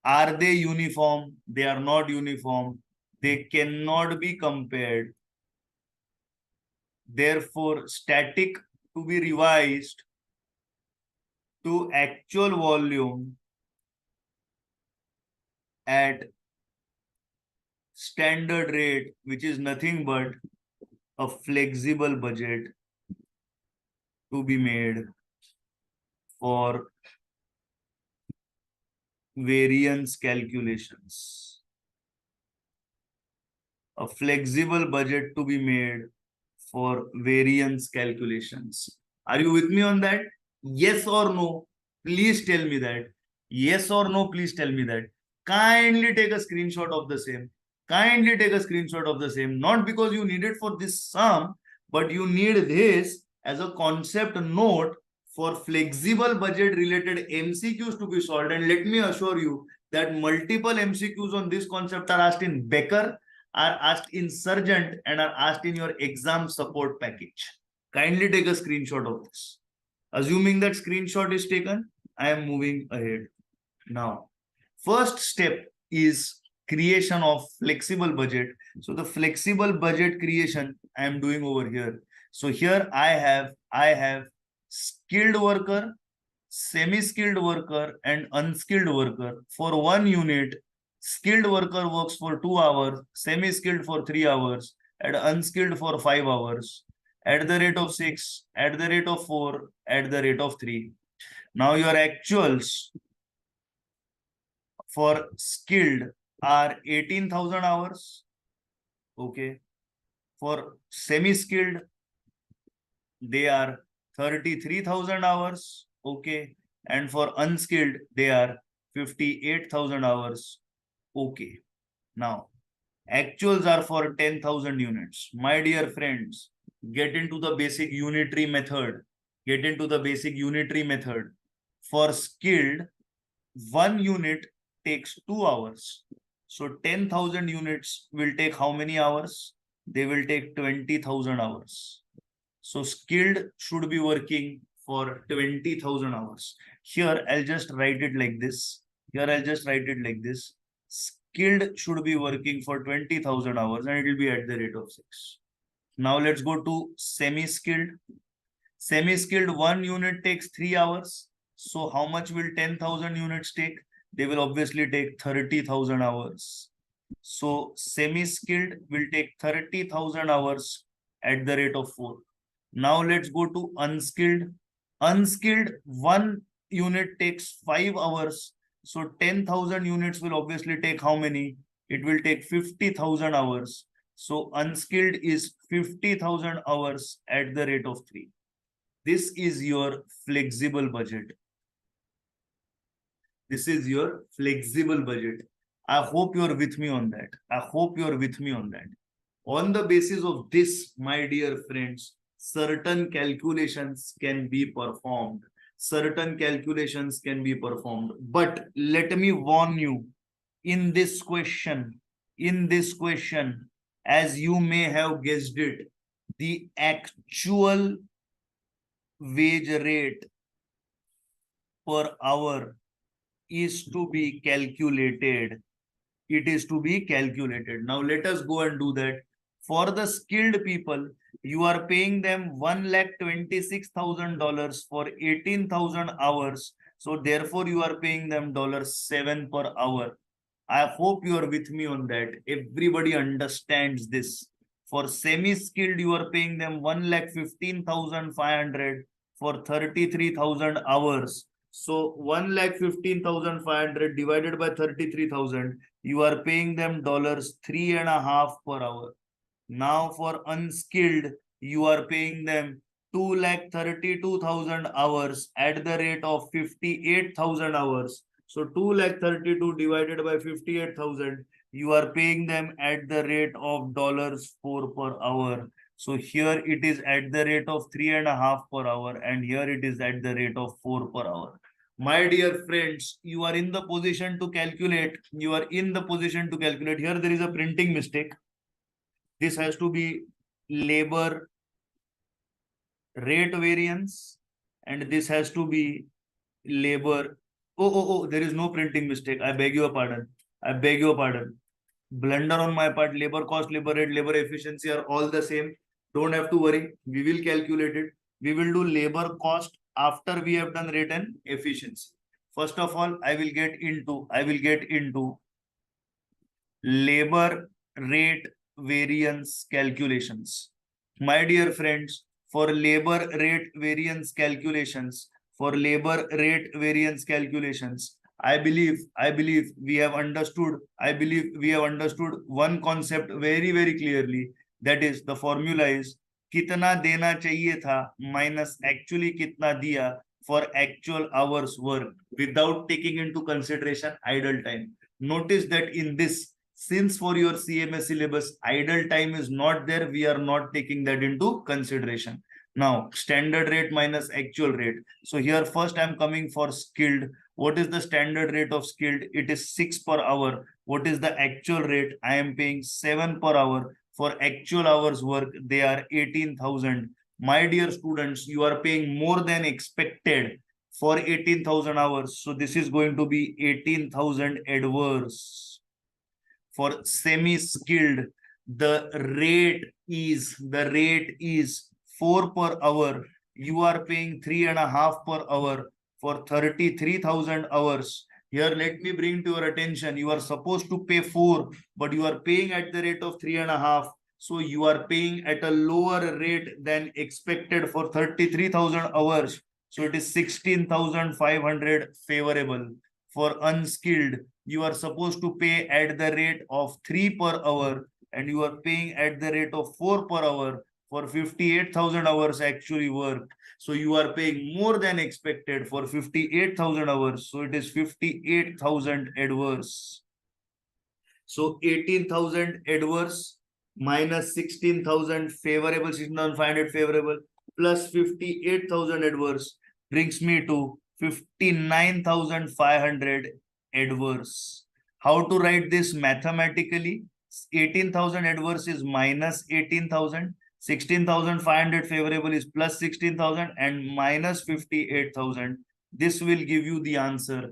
Are they uniform? They are not uniform. They cannot be compared. Therefore, static to be revised to actual volume at standard rate, which is nothing but a flexible budget to be made for variance calculations. A flexible budget to be made for variance calculations. Are you with me on that? Yes or no? Please tell me that. Yes or no? Please tell me that. Kindly take a screenshot of the same. Kindly take a screenshot of the same. Not because you need it for this sum, but you need this as a concept note for flexible budget related MCQs to be solved. And let me assure you that multiple MCQs on this concept are asked in Becker, are asked in Sargent, and are asked in your exam support package. Kindly take a screenshot of this. Assuming that screenshot is taken, I am moving ahead. Now, first step is creation of flexible budget. So the flexible budget creation I am doing over here. So here I have skilled worker, semi-skilled worker, and unskilled worker. For 1 unit, skilled worker works for 2 hours, semi-skilled for 3 hours, and unskilled for 5 hours, at the rate of 6, at the rate of 4, at the rate of 3. Now your actuals for skilled are 18,000 hours. Okay. For semi-skilled, they are 33,000 hours. Okay. And for unskilled, they are 58,000 hours. Okay. Now, actuals are for 10,000 units. My dear friends, get into the basic unitary method. Get into the basic unitary method. For skilled, 1 unit takes 2 hours. So 10,000 units will take how many hours? They will take 20,000 hours. So skilled should be working for 20,000 hours. Here I'll just write it like this. Skilled should be working for 20,000 hours and it will be at the rate of 6. Now let's go to semi-skilled. Semi-skilled, 1 unit takes 3 hours. So how much will 10,000 units take? They will obviously take 30,000 hours. So semi-skilled will take 30,000 hours at the rate of 4. Now let's go to unskilled. Unskilled, 1 unit takes 5 hours. So 10,000 units will obviously take how many? It will take 50,000 hours. So unskilled is 50,000 hours at the rate of 3. This is your flexible budget. This is your flexible budget. I hope you're with me on that. I hope you're with me on that. On the basis of this, my dear friends, certain calculations can be performed. Certain calculations can be performed. But let me warn you, in this question, as you may have guessed it, the actual wage rate per hour is to be calculated. It is to be calculated. Now let us go and do that. For the skilled people, you are paying them $1,26,000 for 18,000 hours. So therefore, you are paying them $7 per hour. I hope you are with me on that. Everybody understands this. For semi-skilled, you are paying them 1,15,500 for 33,000 hours. So 1,15,500 divided by 33,000, you are paying them $3.50 per hour. Now for unskilled, you are paying them 2,32,000 hours at the rate of 58,000 hours. So 2,32,000 divided by 58,000, you are paying them at the rate of $4 per hour. So here it is at the rate of 3.50 per hour, and here it is at the rate of 4 per hour. My dear friends, you are in the position to calculate. You are in the position to calculate. Here there is a printing mistake. This has to be labor rate variance, and this has to be labor. Oh, there is no printing mistake. I beg your pardon. I beg your pardon. Blunder on my part. Labor cost, labor rate, labor efficiency are all the same. Don't have to worry. We will calculate it. We will do labor cost after we have done rate and efficiency. First of all, I will get into labor rate variance calculations. My dear friends, for labor rate variance calculations, I believe we have understood, one concept very, very clearly. That is, the formula is कितना देना चाहिए था minus actually कितना दिया for actual hours work without taking into consideration idle time. Notice that in this, since for your CMS syllabus, idle time is not there, we are not taking that into consideration. Now, standard rate minus actual rate. So here first I'm coming for skilled. What is the standard rate of skilled? It is 6 per hour. What is the actual rate? I am paying 7 per hour. For actual hours work, they are 18,000. My dear students, you are paying more than expected for 18,000 hours. So this is going to be 18,000 adverse. For semi-skilled, the rate is 4 per hour. You are paying 3.50 per hour for 33,000 hours. Here, let me bring to your attention, you are supposed to pay 4, but you are paying at the rate of 3.50. So you are paying at a lower rate than expected for 33,000 hours. So it is 16,500 favorable. For unskilled, you are supposed to pay at the rate of 3 per hour, and you are paying at the rate of 4 per hour for 58,000 hours actually worked. So you are paying more than expected for 58,000 hours. So it is 58,000 adverse. So 18,000 adverse minus 16,000 favorable, 16,500 favorable plus 58,000 adverse brings me to 59,500 adverse. How to write this mathematically? 18,000 adverse is minus 18,000. 16,500 favorable is plus 16,000 and minus 58,000. This will give you the answer.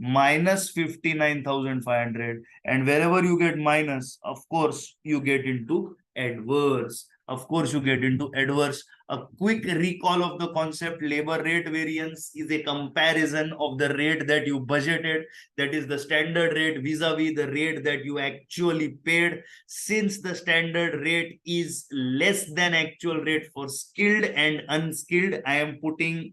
Minus 59,500. And wherever you get minus, of course, you get into adverse. A quick recall of the concept: labor rate variance is a comparison of the rate that you budgeted, that is the standard rate, vis-a-vis the rate that you actually paid. Since the standard rate is less than actual rate for skilled and unskilled, I am putting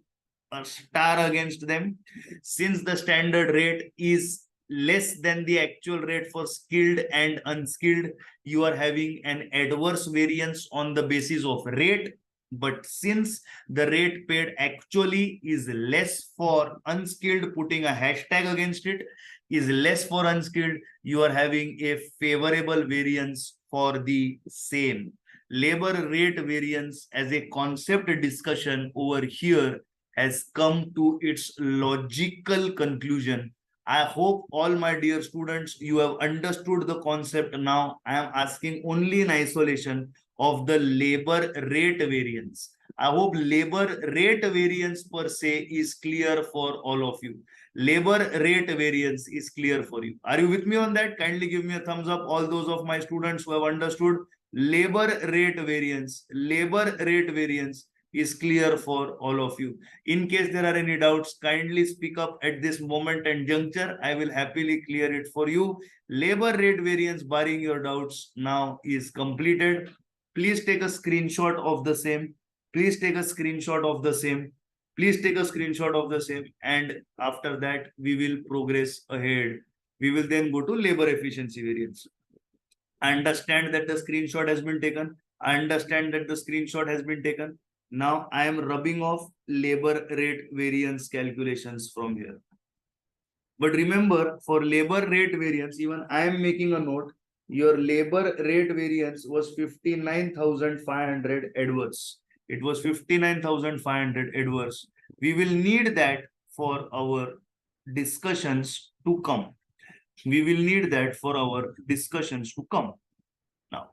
a star against them. Since the standard rate is less than the actual rate for skilled and unskilled, you are having an adverse variance on the basis of rate. But since the rate paid actually is less for unskilled, putting a hashtag against it, is less for unskilled, you are having a favorable variance for the same. Labor rate variance as a concept discussion over here has come to its logical conclusion. I hope all my dear students, you have understood the concept now. I am asking only in isolation of the labor rate variance. I hope labor rate variance per se is clear for all of you. Labor rate variance is clear for you. Are you with me on that? Kindly give me a thumbs up, all those of my students who have understood labor rate variance. Labor rate variance is clear for all of you. In case there are any doubts, kindly speak up at this moment and juncture. I will happily clear it for you. Labor rate variance, barring your doubts, now is completed. Please take a screenshot of the same. Please take a screenshot of the same. Please take a screenshot of the same. And after that, we will progress ahead. We will then go to labor efficiency variance. I understand that the screenshot has been taken. I understand that the screenshot has been taken. Now I am rubbing off labor rate variance calculations from here. But remember, for labor rate variance, even I am making a note. Your labor rate variance was 59,500 adverse. It was 59,500 adverse. We will need that for our discussions to come. We will need that for our discussions to come. Now,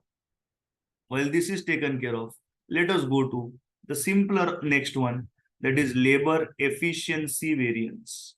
while this is taken care of, let us go to the simpler next one, that is labor efficiency variance.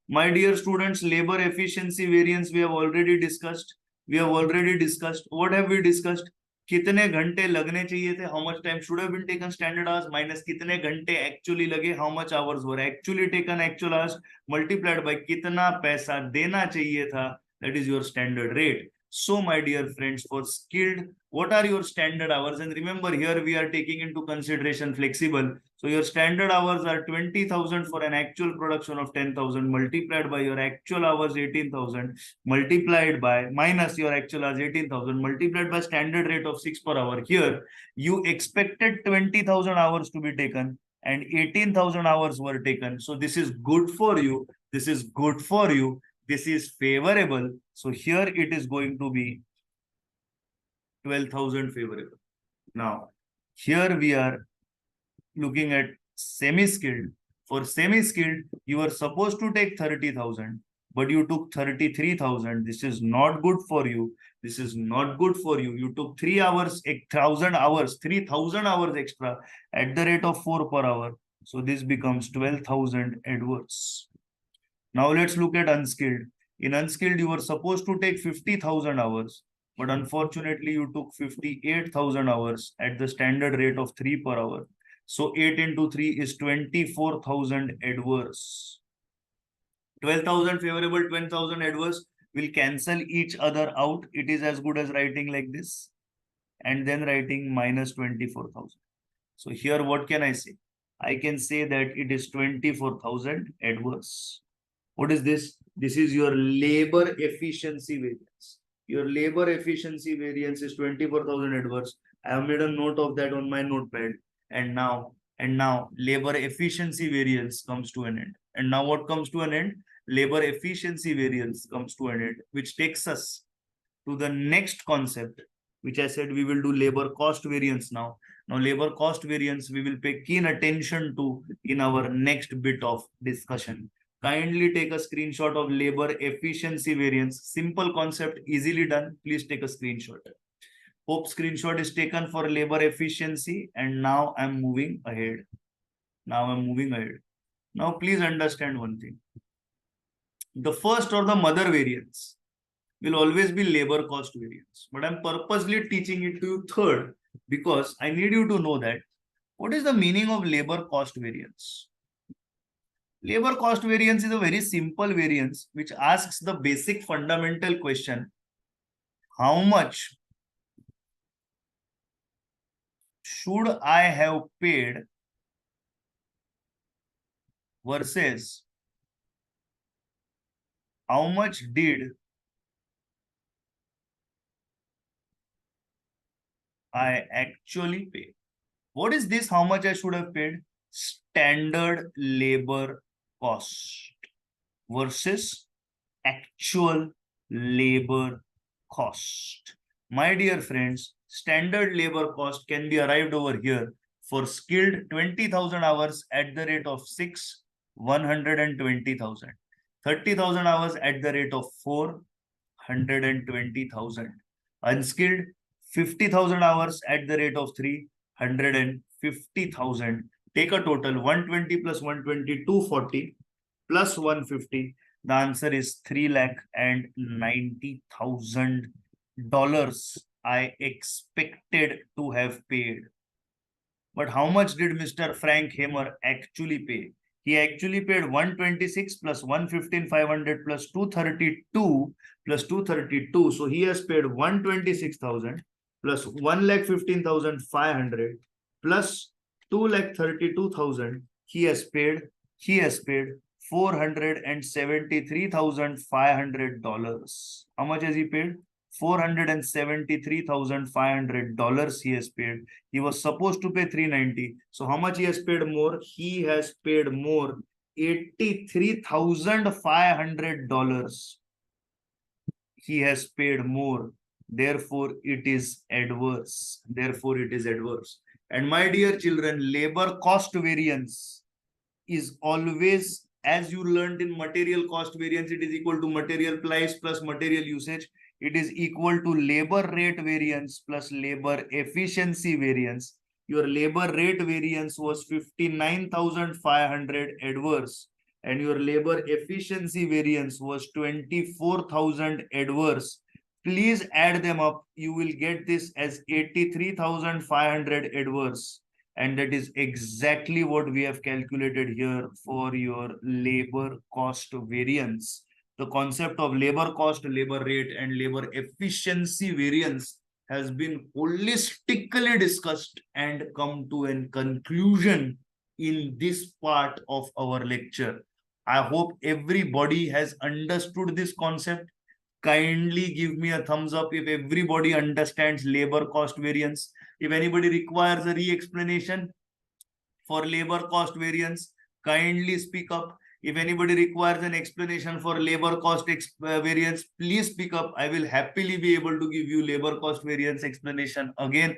My dear students, labor efficiency variance we have already discussed. We have already discussed. What have we discussed? कितने घंटे लगने चाहिए थे? How much time should have been taken? Standard hours minus कितने घंटे actually लगे? How much hours were actually taken? Actual hours multiplied by कितना पैसा देना चाहिए था? That is your standard rate. So, my dear friends, for skilled, what are your standard hours? And remember, here we are taking into consideration flexible. So your standard hours are 20,000 for an actual production of 10,000 multiplied by your actual hours 18,000 multiplied by minus your actual hours 18,000 multiplied by standard rate of 6 per hour. Here you expected 20,000 hours to be taken and 18,000 hours were taken. So this is good for you. This is good for you. This is favorable. So here it is going to be 12,000 favorable. Now, here we are looking at semi-skilled. For semi-skilled, you were supposed to take 30,000, but you took 33,000. This is not good for you. This is not good for you. You took 3 hours, 1,000 hours, 3,000 hours extra at the rate of 4 per hour. So this becomes 12,000 adverse. Now let's look at unskilled. In unskilled, you were supposed to take 50,000 hours, but unfortunately you took 58,000 hours at the standard rate of 3 per hour. So 8 into 3 is 24,000 adverse. 12,000 favorable, 12,000 adverse will cancel each other out. It is as good as writing like this and then writing minus 24,000. So here what can I say? I can say that it is 24,000 adverse. What is this? This is your labor efficiency variance. Your labor efficiency variance is 24,000 adverse. I have made a note of that on my notepad. And now labor efficiency variance comes to an end. And now what comes to an end? Labor efficiency variance comes to an end, which takes us to the next concept, which I said we will do labor cost variance now. Now, labor cost variance we will pay keen attention to in our next bit of discussion. Kindly take a screenshot of labor efficiency variance. Simple concept, easily done. Please take a screenshot. Hope screenshot is taken for labor efficiency. And now I'm moving ahead. Now, please understand one thing. The first or the mother variance will always be labor cost variance. But I'm purposely teaching it to you third because I need you to know that what is the meaning of labor cost variance? Labor cost variance is a very simple variance which asks the basic fundamental question: how much should I have paid versus how much did I actually pay? What is this? How much I should have paid? Standard labor cost versus actual labor cost. My dear friends, standard labor cost can be arrived over here for skilled 20,000 hours at the rate of 6, 120,000. 30,000 hours at the rate of 4, 120,000. Unskilled 50,000 hours at the rate of 3, 150,000. Take a total 120 plus 120, 240 plus 150. The answer is $390,000 I expected to have paid. But how much did Mr. Frank Hamer actually pay? He actually paid 126 plus 115,500 plus 232 plus 232. So he has paid 126,000 plus 1,15,500 plus 2,32,000. He has paid $473,500. How much has he paid? $473,500 he has paid. He was supposed to pay 390. So how much he has paid more? He has paid more $83,500. He has paid more. Therefore, it is adverse. Therefore, it is adverse. And my dear children, labor cost variance is always, as you learned in material cost variance, it is equal to material price plus material usage. It is equal to labor rate variance plus labor efficiency variance. Your labor rate variance was 59,500 adverse, and your labor efficiency variance was 24,000 adverse. Please add them up. You will get this as 83,500 adverse. And that is exactly what we have calculated here for your labor cost variance. The concept of labor cost, labor rate, and labor efficiency variance has been holistically discussed and come to a conclusion in this part of our lecture. I hope everybody has understood this concept. Kindly give me a thumbs up if everybody understands labor cost variance. If anybody requires a re-explanation for labor cost variance, kindly speak up. If anybody requires an explanation for labor cost variance, please speak up. I will happily be able to give you labor cost variance explanation again.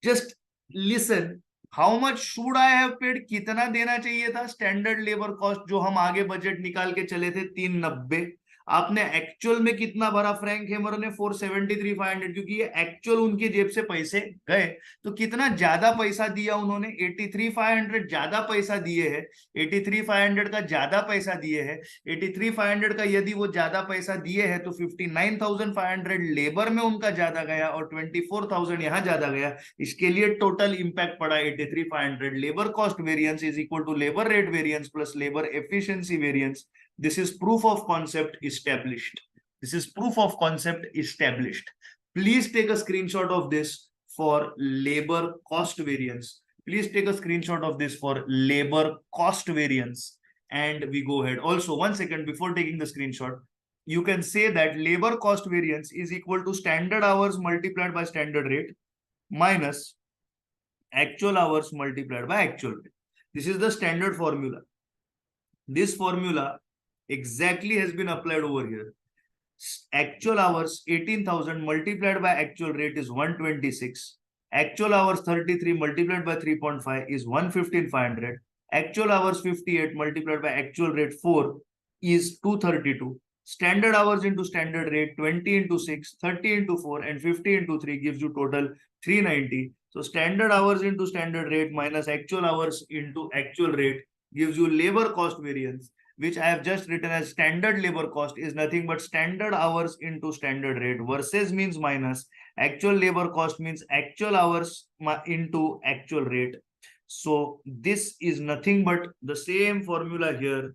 Just listen. How much should I have paid, कितना देना चाहिए था standard labour cost जो हम आगे budget निकाल के चले थे 390, आपने एक्चुअल में कितना भरा फ्रैंक हेमर ने 473,500, क्योंकि ये एक्चुअल उनके जेब से पैसे गए, तो कितना ज्यादा पैसा दिया उन्होंने? 83,500 ज्यादा पैसा दिए है, 83,500 का ज्यादा पैसा दिए है। 83,500 का यदि वो ज्यादा पैसा दिए है तो 59,500 लेबर में उनका ज्यादा गया और 24,000 यहां ज्यादा गया। इसके लिए टोटल इंपैक्ट पड़ा 83,500। Labour cost variance is equal to labour rate variance plus labour efficiency variance. This is proof of concept established. This is proof of concept established. Please take a screenshot of this for labor cost variance. Please take a screenshot of this for labor cost variance. And we go ahead. Also, 1 second before taking the screenshot, you can say that labor cost variance is equal to standard hours multiplied by standard rate minus actual hours multiplied by actual rate. This is the standard formula. This formula exactly has been applied over here. Actual hours 18,000 multiplied by actual rate is 126. Actual hours 33 multiplied by 3.5 is 115,500. Actual hours 58 multiplied by actual rate 4 is 232. Standard hours into standard rate 20 into 6, 30 into 4, and 50 into 3 gives you total 390. So standard hours into standard rate minus actual hours into actual rate gives you labor cost variance, which I have just written as standard labor cost is nothing but standard hours into standard rate. Versus means minus. Actual labor cost means actual hours into actual rate. So this is nothing but the same formula here.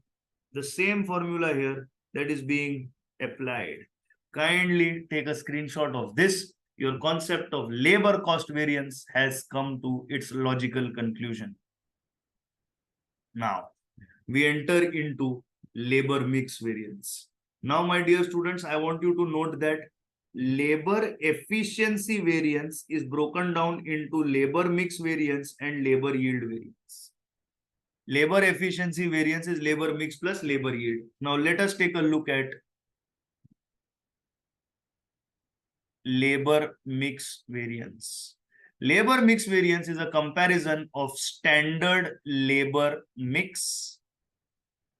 The same formula here that is being applied. Kindly take a screenshot of this. Your concept of labor cost variance has come to its logical conclusion. Now, we enter into labor mix variance. Now, my dear students, I want you to note that labor efficiency variance is broken down into labor mix variance and labor yield variance. Labor efficiency variance is labor mix plus labor yield. Now let us take a look at labor mix variance. Labor mix variance is a comparison of standard labor mix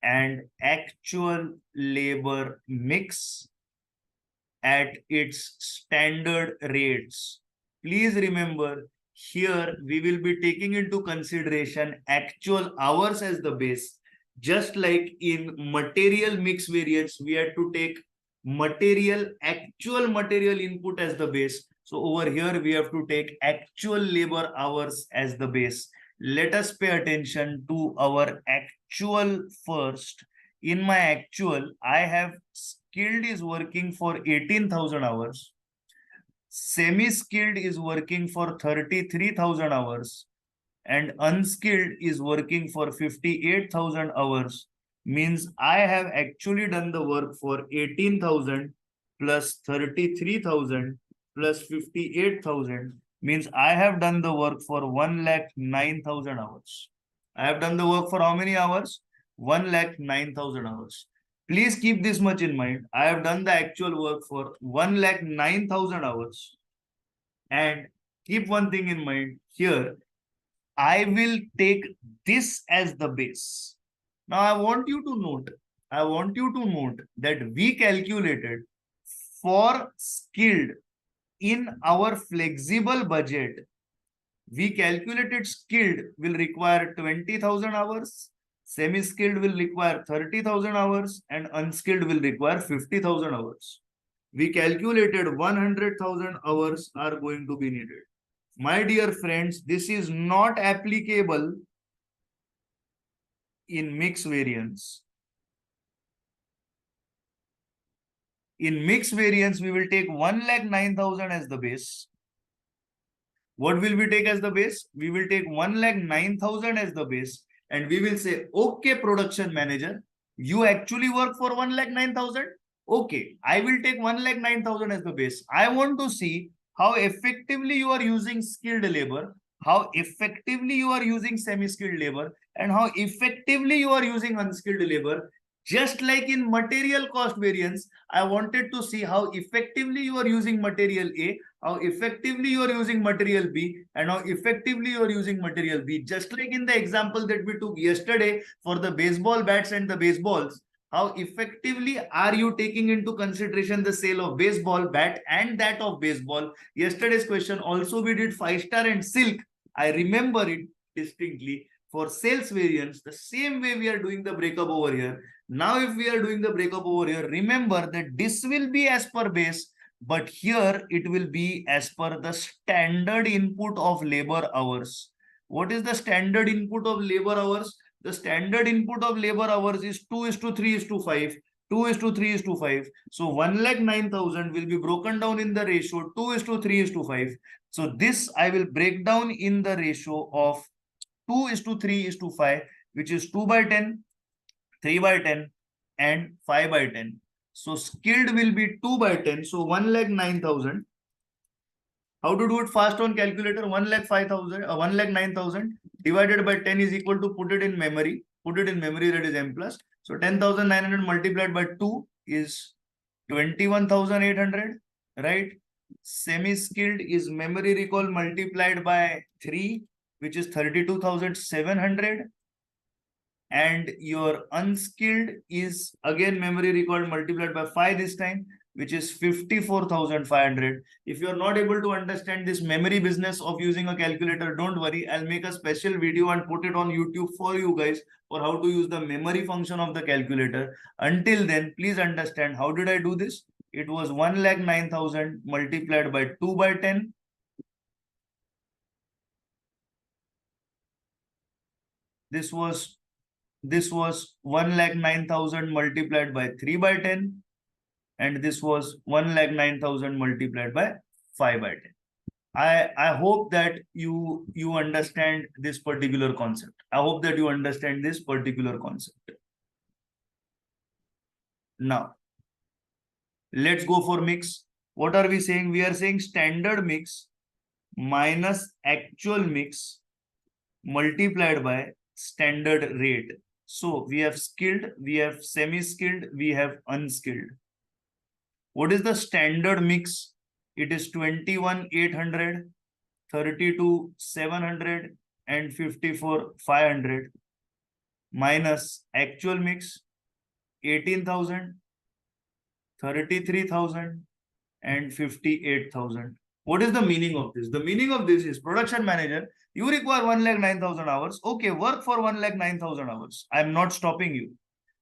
and actual labor mix at its standard rates. Please remember, here we will be taking into consideration actual hours as the base. Just like in material mix variance, we had to take actual material input as the base. So over here, we have to take actual labor hours as the base. Let us pay attention to our actual first. In my actual, I have skilled is working for 18,000 hours. Semi-skilled is working for 33,000 hours. And unskilled is working for 58,000 hours. Means I have actually done the work for 18,000 plus 33,000 plus 58,000. Means I have done the work for 1,09,000 hours. I have done the work for how many hours? 1,09,000 hours. Please keep this much in mind. I have done the actual work for 1,09,000 hours. And keep one thing in mind here. I will take this as the base. Now I want you to note that we calculated for skilled in our flexible budget. We calculated skilled will require 20,000 hours, semi-skilled will require 30,000 hours, and unskilled will require 50,000 hours. We calculated 100,000 hours are going to be needed. My dear friends, this is not applicable in mix variance. In mix variance, we will take 1,09,000 as the base. What will we take as the base? We will take 1,09,000 as the base, and we will say, okay, production manager, you actually work for 1,09,000. Okay, I will take 1,09,000 as the base. I want to see how effectively you are using skilled labor, how effectively you are using semi-skilled labor, and how effectively you are using unskilled labor. Just like in material cost variance, I wanted to see how effectively you are using material A, how effectively you are using material B, and how effectively you are using material B. Just like in the example that we took yesterday for the baseball bats and the baseballs, how effectively are you taking into consideration the sale of baseball bat and that of baseball? Yesterday's question also we did 5-star and silk. I remember it distinctly. For sales variance, the same way we are doing the breakup over here. Now, if we are doing the breakup over here, remember that this will be as per base, but here it will be as per the standard input of labor hours. What is the standard input of labor hours? The standard input of labor hours is 2:3:5. 2:3:5. So 1,09,000 will be broken down in the ratio 2:3:5. So this I will break down in the ratio of 2:3:5, which is 2/10, 3/10, and 5/10. So skilled will be 2/10. So 1,09,000. How to do it fast on calculator? 1,05,000, 1,09,000 divided by 10 is equal to put it in memory. Put it in memory, that is M plus. So 10,900 multiplied by 2 is 21,800, right? Semi-skilled is memory recall multiplied by 3, which is 32,700. And your unskilled is again memory recall multiplied by 5 this time, which is 54,500. If you are not able to understand this memory business of using a calculator, don't worry. I'll make a special video and put it on YouTube for you guys for how to use the memory function of the calculator. Until then, please understand, how did I do this? It was 1,09,000 multiplied by 2/10. This was 1,09,000 multiplied by 3/10. And this was 1,09,000 multiplied by 5/10. I hope that you understand this particular concept. I hope that you understand this particular concept. Now, let's go for mix. What are we saying? We are saying standard mix minus actual mix multiplied by standard rate. So we have skilled, we have semi-skilled, we have unskilled. What is the standard mix? It is 21,800, 32,700, and 54,500 minus actual mix 18,000, 33,000, and 58,000. What is the meaning of this? The meaning of this is production manager, you require 1,09,000 hours. Okay, work for 1,09,000 hours. I'm not stopping you.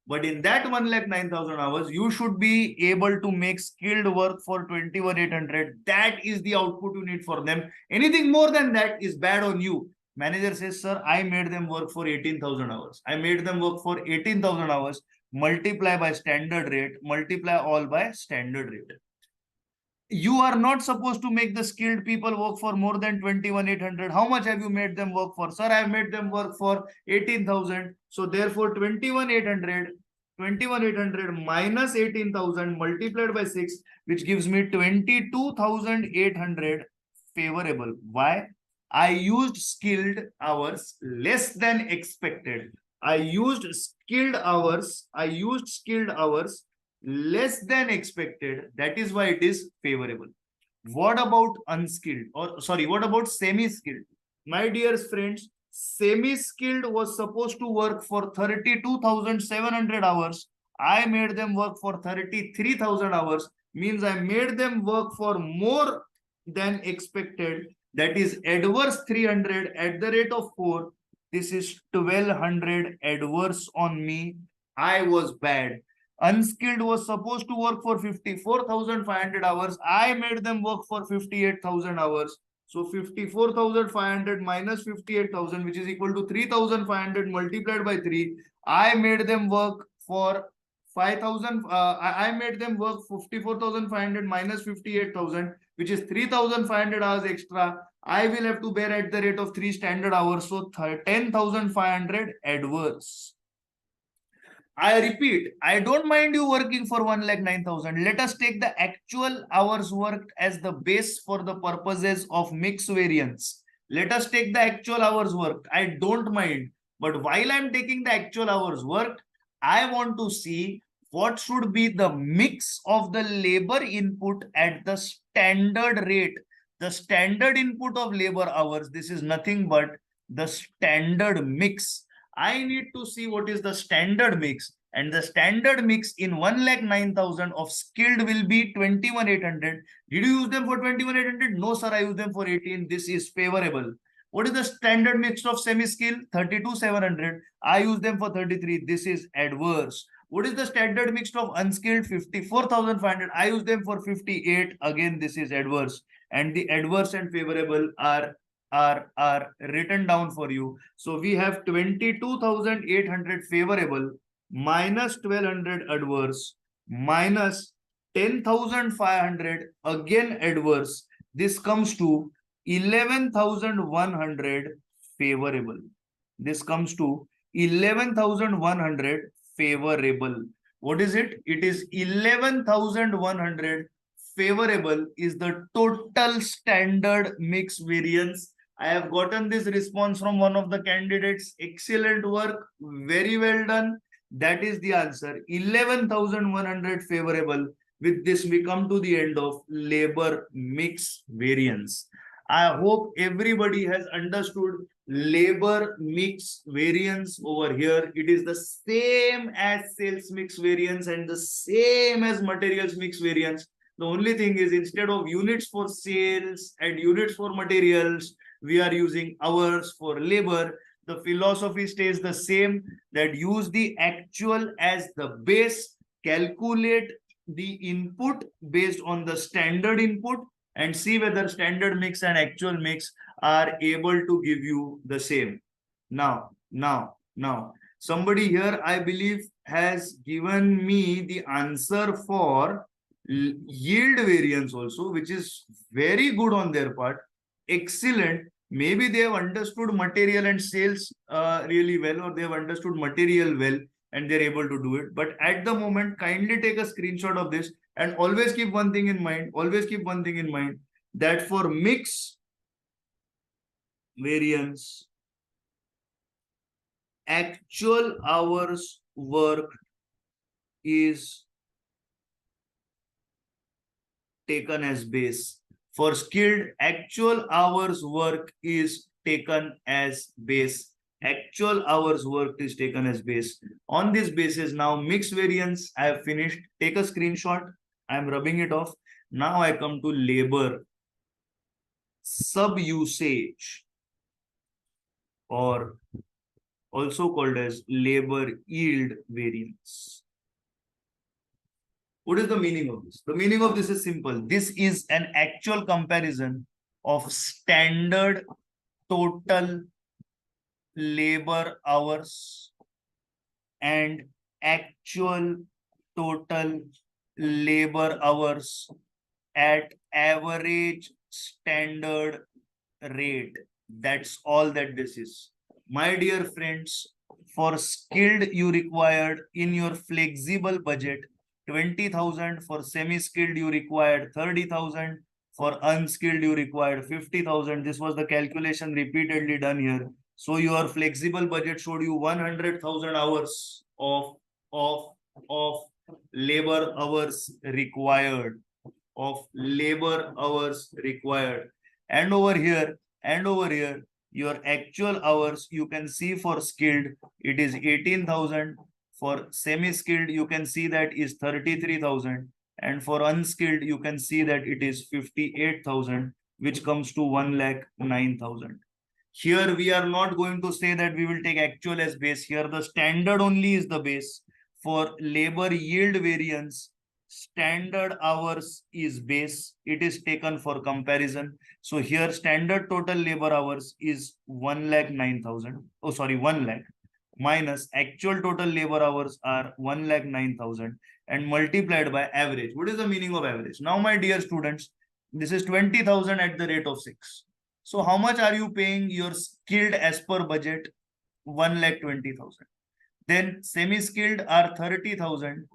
But in that 1,09,000 hours, you should be able to make skilled work for 21,800. That is the output you need for them. Anything more than that is bad on you. Manager says, sir, I made them work for 18,000 hours. I made them work for 18,000 hours. Multiply by standard rate. Multiply all by standard rate. You are not supposed to make the skilled people work for more than 21,800. How much have you made them work for? Sir, I have made them work for 18,000. So therefore 21,800 minus 18,000 multiplied by 6, which gives me 22,800 favorable. Why? I used skilled hours less than expected. I used skilled hours less than expected. That is why it is favorable. What about unskilled, or sorry, what about semi-skilled? My dear friends, semi-skilled was supposed to work for 32,700 hours. I made them work for 33,000 hours. Means I made them work for more than expected. That is adverse 300 at the rate of 4. This is 1,200 adverse on me. I was bad. Unskilled was supposed to work for 54,500 hours. I made them work for 58,000 hours. So 54,500 minus 58,000, which is equal to 3,500 multiplied by 3. I made them work for 5,000. I made them work 54,500 minus 58,000, which is 3,500 hours extra. I will have to bear at the rate of 3 standard hours. So 10,500 adverse. I repeat, I don't mind you working for 1,09,000. Let us take the actual hours worked as the base for the purposes of mix variance. Let us take the actual hours worked. I don't mind. But while I'm taking the actual hours worked, I want to see what should be the mix of the labor input at the standard rate. The standard input of labor hours, this is nothing but the standard mix. I need to see what is the standard mix, and the standard mix in 1,09,000 of skilled will be 21,800. Did you use them for 21,800? No, sir, I use them for 18. This is favorable. What is the standard mix of semi-skilled? 32,700. I use them for 33. This is adverse. What is the standard mix of unskilled? 54,500. I use them for 58. Again, this is adverse. And the adverse and favorable are written down for you. So we have 22,800 favorable minus 1,200 adverse minus 10,500 again adverse. This comes to 11,100 favorable. This comes to 11,100 favorable. What is it? It is 11,100 favorable is the total standard mix variance. I have gotten this response from one of the candidates. Excellent work. Very well done. That is the answer. 11,100 favorable. With this, we come to the end of labor mix variance. I hope everybody has understood labor mix variance over here. It is the same as sales mix variance and the same as materials mix variance. The only thing is, instead of units for sales and units for materials, we are using hours for labor. The philosophy stays the same, that use the actual as the base, calculate the input based on the standard input, and see whether standard mix and actual mix are able to give you the same. Now, somebody here, I believe, has given me the answer for yield variance also, which is very good on their part. Excellent. Maybe they have understood material and sales really well, or they have understood material well and they're able to do it. But at the moment, kindly take a screenshot of this. And always keep one thing in mind, that for mix variance, actual hours work is taken as base. For skilled, actual hours work is taken as base. Actual hours worked is taken as base. On this basis, now mixed variance, I have finished. Take a screenshot. I am rubbing it off. Now I come to labor sub-usage, or also called as labor yield variance. What is the meaning of this? The meaning of this is simple. This is an actual comparison of standard total labor hours and actual total labor hours at average standard rate. That's all that this is. My dear friends, for skilled you required in your flexible budget 20,000, for semi-skilled you required 30,000, for unskilled you required 50,000. This was the calculation repeatedly done here. So your flexible budget showed you 100,000 hours of labor hours required, and over here your actual hours you can see for skilled it is 18,000, for semi-skilled you can see that is 33,000, and for unskilled you can see that it is 58,000, which comes to 1,09,000. Here we are not going to say that we will take actual as base. Here the standard only is the base. For labor yield variance, standard hours is base. It is taken for comparison. So here standard total labor hours is 1,09,000. Oh, sorry, 1 lakh minus actual total labor hours are 1,09,000 and multiplied by average. What is the meaning of average? Now, my dear students, this is 20,000 at the rate of 6. So how much are you paying your skilled as per budget? 1,20,000. Then semi-skilled are 30,000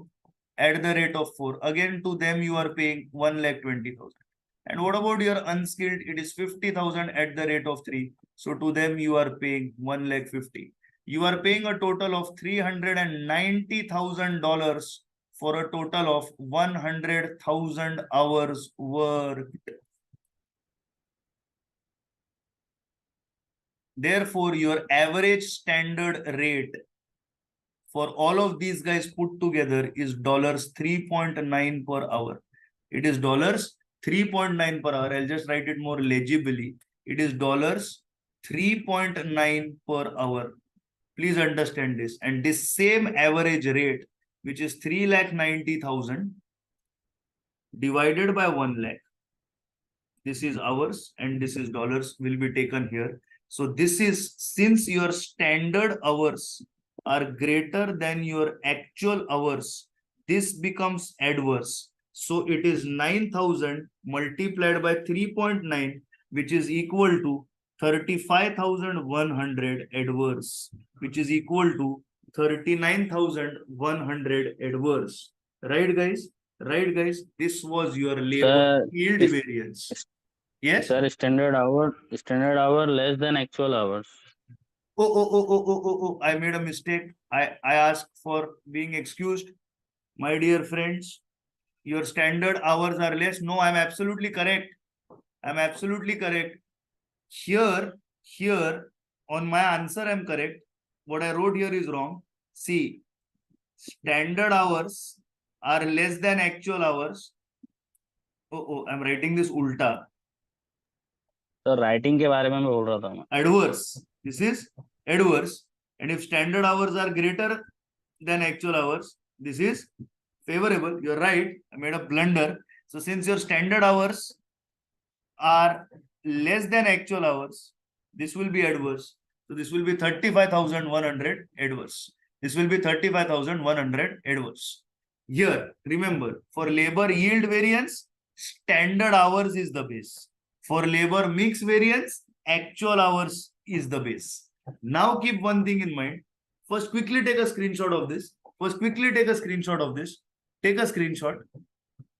at the rate of 4. Again, to them you are paying 1,20,000. And what about your unskilled? It is 50,000 at the rate of 3. So to them you are paying 1,50,000. You are paying a total of $390,000 for a total of 100,000 hours worked. Therefore, your average standard rate for all of these guys put together is $3.9 per hour. It is $3.9 per hour. I'll just write it more legibly. It is $3.9 per hour. Please understand this. And this same average rate, which is 3,90,000 divided by 1 lakh. This is hours and this is dollars, will be taken here. So this is, since your standard hours are greater than your actual hours, this becomes adverse. So it is 9,000 multiplied by 3.9, which is equal to 35,100 adverse, which is equal to 39,100 adverse. Right, guys? Right, guys? This was your labor yield variance. Yes? Sir, standard hour less than actual hours. Oh, I made a mistake. I asked for being excused. My dear friends, your standard hours are less. No, I'm absolutely correct. I'm absolutely correct. Here, on my answer, I'm correct. What I wrote here is wrong. See, standard hours are less than actual hours. I'm writing this ulta. तो writing के बारे में मैं बोल रहा था मैं. Adverse. This is adverse. And if standard hours are greater than actual hours, this is favorable. You're right. I made a blunder. So since your standard hours are less than actual hours, this will be adverse. So this will be 35,100 adverse. This will be 35,100 adverse. Here, remember, for labor yield variance, standard hours is the base. For labor mix variance, actual hours is the base. Now keep one thing in mind. First, quickly take a screenshot of this. Take a screenshot.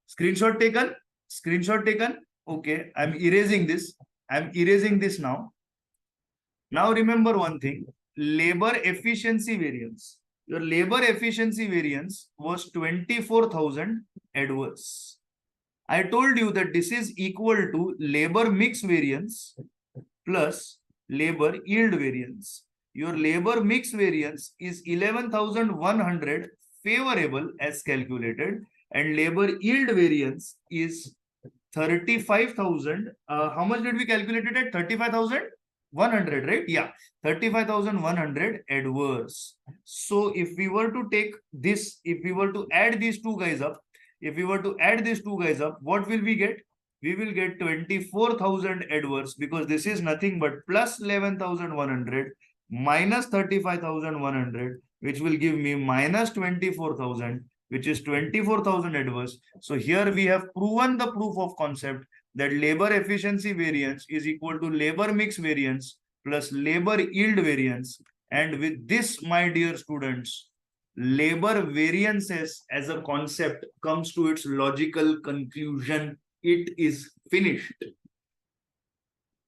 Screenshot taken? Screenshot taken? Okay, I'm erasing this. I'm erasing this now. Now remember one thing, labor efficiency variance. Your labor efficiency variance was 24,000 adverse. I told you that this is equal to labor mix variance plus labor yield variance. Your labor mix variance is 11,100 favorable as calculated, and labor yield variance is 35,000. How much did we calculate it at? 35,100, right? Yeah, 35,100 adverse. So if we were to take this, if we were to add these two guys up, what will we get? We will get 24,000 adverse, because this is nothing but plus 11,100 minus 35,100, which will give me minus 24,000, which is 24,000 adverse. So here we have proven the proof of concept that labor efficiency variance is equal to labor mix variance plus labor yield variance. And with this, my dear students, labor variances as a concept comes to its logical conclusion. It is finished.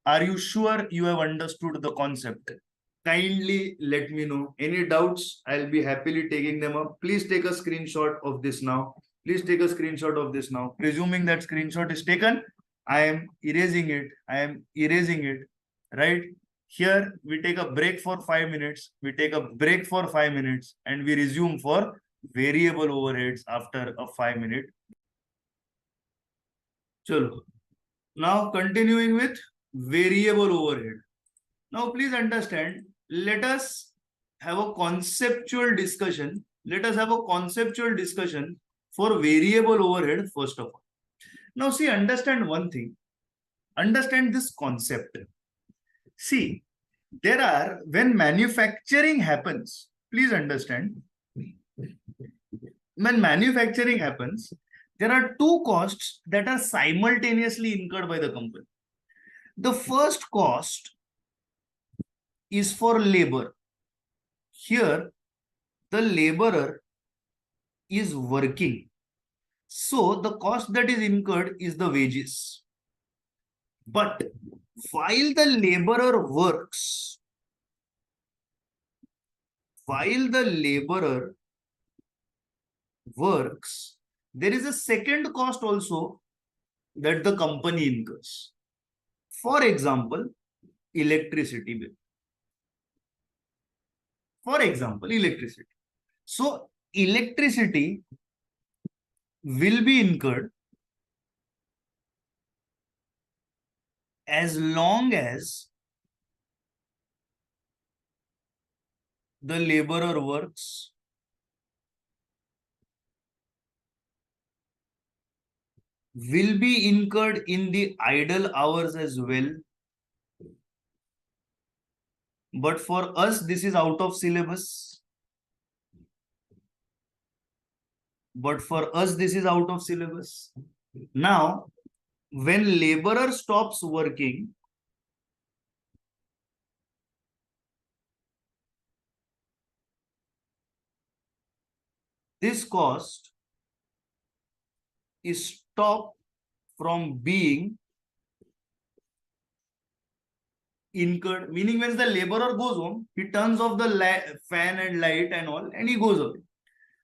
Are you sure you have understood the concept? Kindly let me know. Any doubts? I'll be happily taking them up. Please take a screenshot of this now. Please take a screenshot of this now. Presuming that screenshot is taken, I am erasing it. Right? Here, we take a break for 5 minutes. And we resume for variable overheads after a 5-minute. Chalo. Now, continuing with variable overhead. Now, please understand, let us have a conceptual discussion. For variable overhead, first of all. Now, see, understand one thing. Understand this concept. See, when manufacturing happens, please understand, when manufacturing happens, there are two costs that are simultaneously incurred by the company. The first cost is for labor. Here, the laborer is working. So the cost that is incurred is the wages. But while the laborer works, there is a second cost also that the company incurs. For example, electricity bill. So electricity will be incurred as long as the laborer works, will be incurred in the idle hours as well. But for us, this is out of syllabus. Now, when laborer stops working, this cost is stopped from being incurred. Meaning, when the laborer goes home, he turns off the fan and light and all, and he goes away.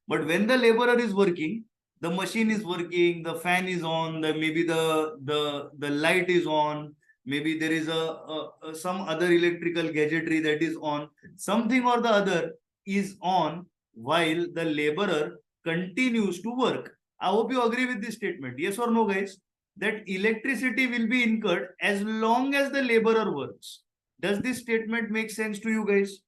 But when the laborer is working, the machine is working, the fan is on, maybe the light is on, maybe there is some other electrical gadgetry that is on, something or the other is on while the laborer continues to work. I hope you agree with this statement. Yes or no, guys? That electricity will be incurred as long as the laborer works. Does this statement make sense to you guys?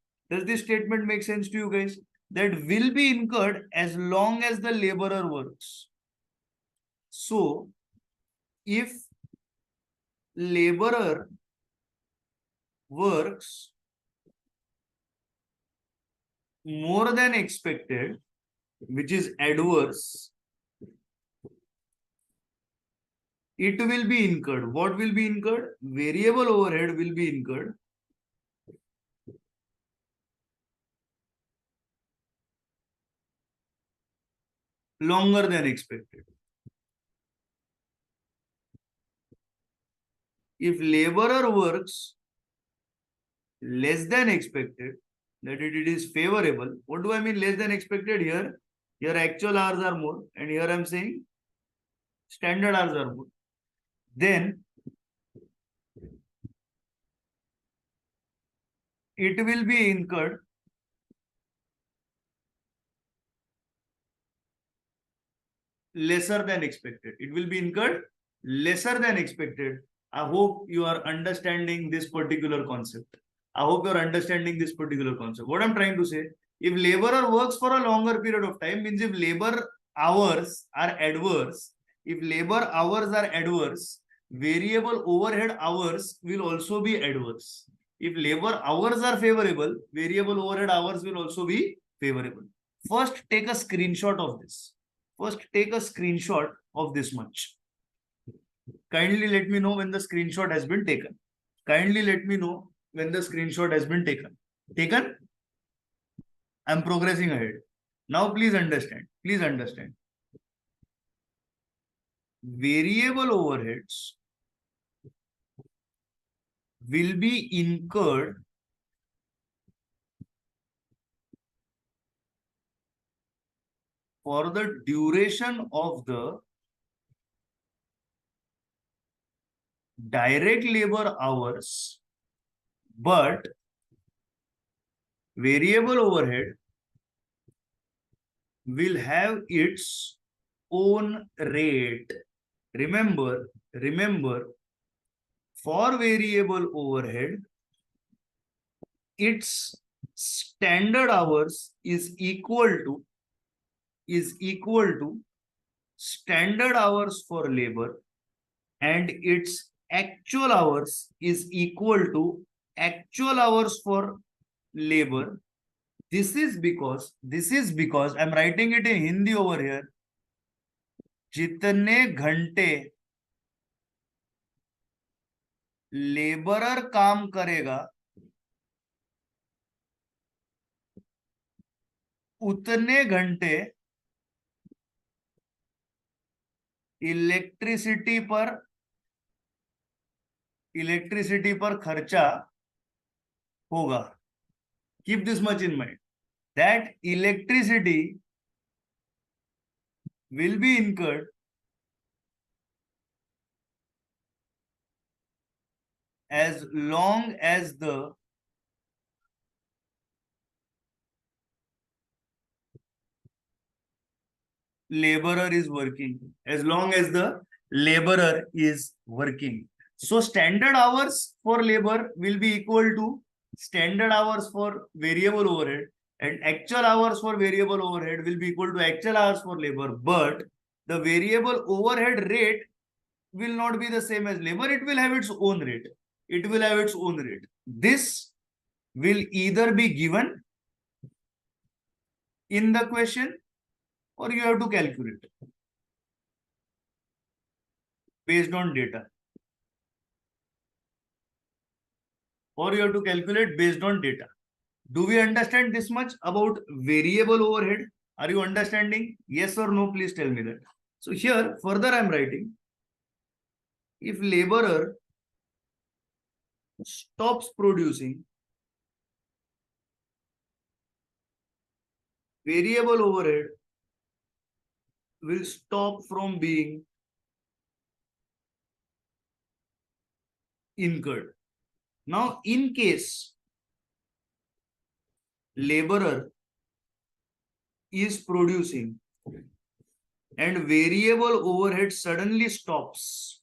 That will be incurred as long as the laborer works. So, if laborer works more than expected, which is adverse, it will be incurred. What will be incurred? Variable overhead will be incurred. Longer than expected. if laborer works less than expected, that it is favorable. What do I mean less than expected here? Here actual hours are more, and here I'm saying standard hours are more. Then it will be incurred lesser than expected. It will be incurred lesser than expected. I hope you are understanding this particular concept. I hope you are understanding this particular concept. What I'm trying to say, if laborer works for a longer period of time, means if labor hours are adverse, if labor hours are adverse, variable overhead hours will also be adverse. If labor hours are favorable, variable overhead hours will also be favorable. First, take a screenshot of this. First, take a screenshot of this much. Kindly let me know when the screenshot has been taken. Kindly let me know when the screenshot has been taken. Taken? I'm progressing ahead. Now please understand. Please understand. Variable overheads will be incurred for the duration of the direct labor hours, but variable overhead will have its own rate. Remember, for variable overhead, its standard hours is equal to standard hours for labor, and its actual hours is equal to actual hours for labor. This is because I'm writing it in Hindi over here. जितने घंटे labourer काम करेगा उतने घंटे electricity पर खर्चा होगा. Keep this much in mind, that electricity will be incurred as long as the laborer is working. So standard hours for labor will be equal to standard hours for variable overhead, and actual hours for variable overhead will be equal to actual hours for labor. But the variable overhead rate will not be the same as labor. It will have its own rate. This will either be given in the question, or you have to calculate based on data. Do we understand this much about variable overhead? Are you understanding? Yes or no? Please tell me that. So here, further I am writing, if laborer stops producing, variable overhead will stop from being incurred. Now, in case laborer is producing and variable overhead suddenly stops,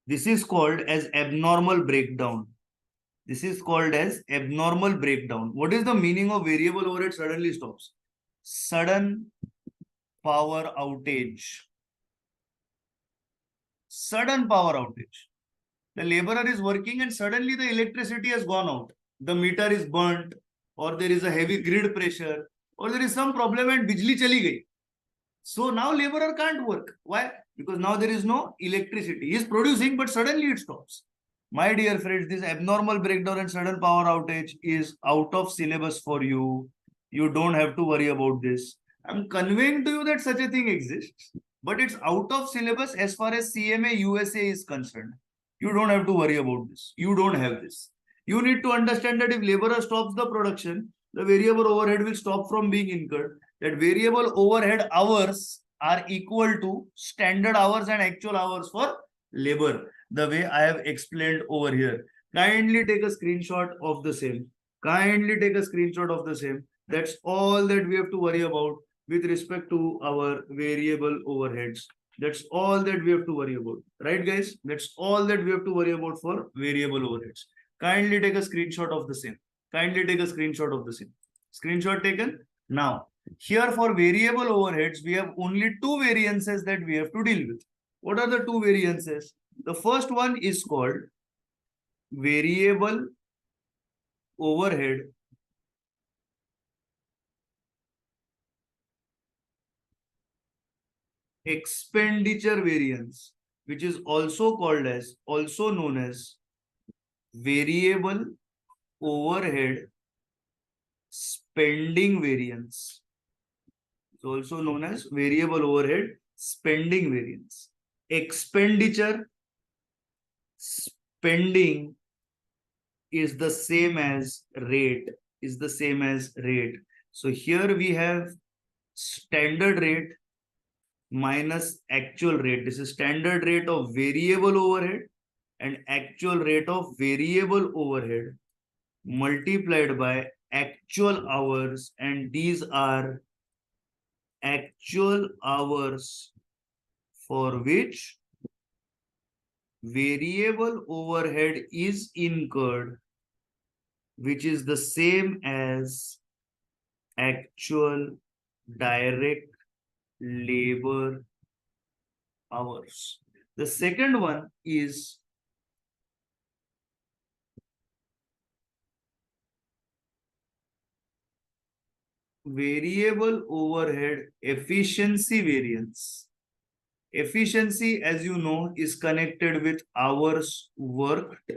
this is called as abnormal breakdown. What is the meaning of variable overhead suddenly stops? Sudden power outage. The laborer is working and suddenly the electricity has gone out. The meter is burnt, or there is a heavy grid pressure, or there is some problem and bijli chali gayi. So now laborer can't work. Why? Because now there is no electricity. He is producing, but suddenly it stops. My dear friends, this abnormal breakdown and sudden power outage is out of syllabus for you. You don't have to worry about this. I'm conveying to you that such a thing exists, but it's out of syllabus as far as CMA USA is concerned. You don't have to worry about this. You don't have this. You need to understand that if laborer stops the production, the variable overhead will stop from being incurred. That variable overhead hours are equal to standard hours and actual hours for labor, the way I have explained over here. Kindly take a screenshot of the same. Kindly take a screenshot of the same. That's all that we have to worry about with respect to our variable overheads. That's all that we have to worry about. Right, guys? That's all that we have to worry about for variable overheads. Kindly take a screenshot of the same. Kindly take a screenshot of the same. Screenshot taken. Now, here for variable overheads, we have only two variances that we have to deal with. What are the two variances? The first one is called variable overhead expenditure variance, which is also known as variable overhead spending variance. It's also known as variable overhead spending variance. Expenditure spending is the same as rate, So here we have standard rate minus actual rate. This is standard rate of variable overhead and actual rate of variable overhead multiplied by actual hours, and these are actual hours for which variable overhead is incurred, which is the same as actual direct labor hours. The second one is variable overhead efficiency variance. Efficiency, as you know, is connected with hours worked.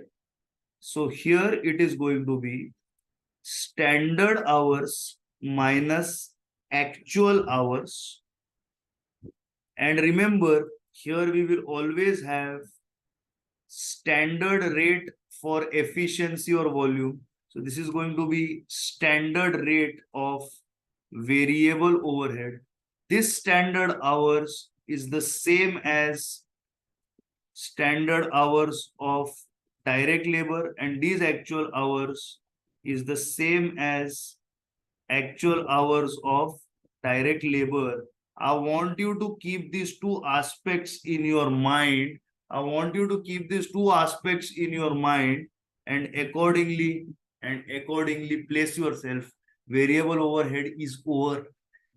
So here it is going to be standard hours minus actual hours. And remember, here we will always have standard rate for efficiency or volume. So this is going to be standard rate of variable overhead. This standard hours is the same as standard hours of direct labor, and these actual hours is the same as actual hours of direct labor. I want you to keep these two aspects in your mind. I want you to keep these two aspects in your mind and accordingly place yourself. Variable overhead is over.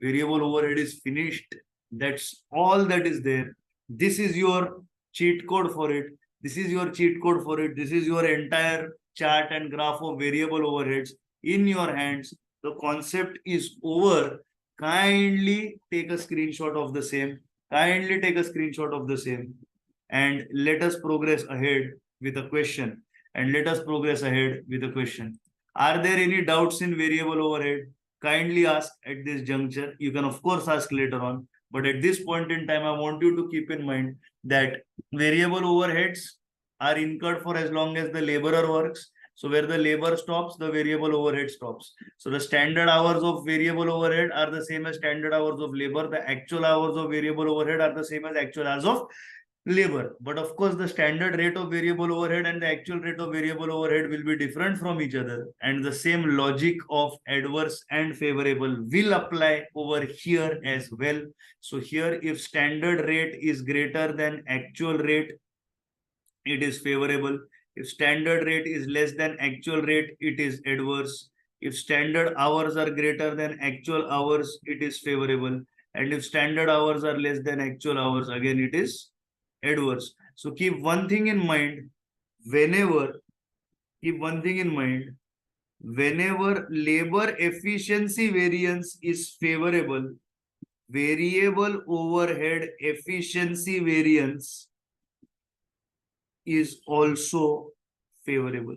Variable overhead is finished. That's all that is there. This is your cheat code for it. This is your cheat code for it. This is your entire chart and graph of variable overheads in your hands. The concept is over. Kindly take a screenshot of the same. Kindly take a screenshot of the same. And let us progress ahead with a question. Are there any doubts in variable overhead? Kindly ask at this juncture. You can, of course, ask later on. But at this point in time, I want you to keep in mind that variable overheads are incurred for as long as the laborer works. So where the labor stops, the variable overhead stops. So the standard hours of variable overhead are the same as standard hours of labor. The actual hours of variable overhead are the same as actual hours of labor. But of course, the standard rate of variable overhead and the actual rate of variable overhead will be different from each other. And the same logic of adverse and favorable will apply over here as well. So here, if standard rate is greater than actual rate, it is favorable. If standard rate is less than actual rate, it is adverse. If standard hours are greater than actual hours, it is favorable. And if standard hours are less than actual hours, again, it is adverse. So keep one thing in mind whenever, whenever labor efficiency variance is favorable, variable overhead efficiency variance is also favorable.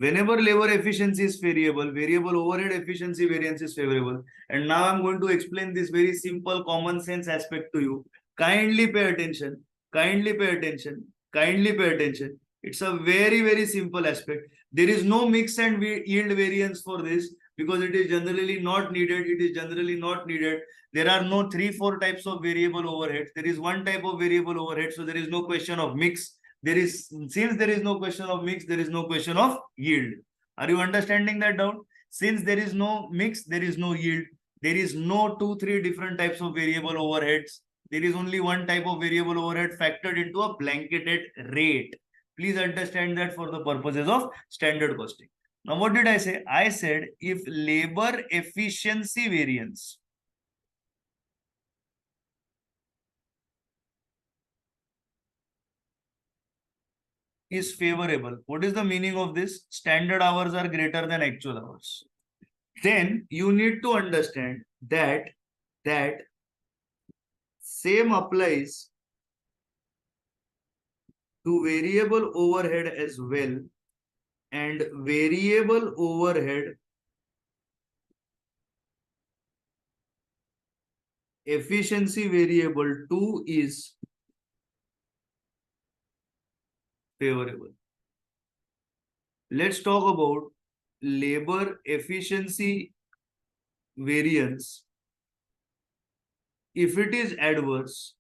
Whenever labor efficiency is variable, variable overhead efficiency variance is favorable. And now I'm going to explain this very simple common sense aspect to you. Kindly pay attention. Kindly pay attention. Kindly pay attention. It's a very, very simple aspect. There is no mix and yield variance for this because it is generally not needed. It is generally not needed. There are no 3-4 types of variable overheads. There is one type of variable overhead. So there is no question of mix. Since there is no question of mix, there is no question of yield. Are you understanding that down? Since there is no mix, there is no yield. There is no 2-3 different types of variable overheads. There is only one type of variable overhead factored into a blanketed rate. Please understand that for the purposes of standard costing. Now, what did I say? I said if labor efficiency variance is favorable. What is the meaning of this? Standard hours are greater than actual hours. Then you need to understand that same applies to variable overhead as well, and variable overhead efficiency variable 2 is favorable. Let's talk about labor efficiency variance. If it is adverse,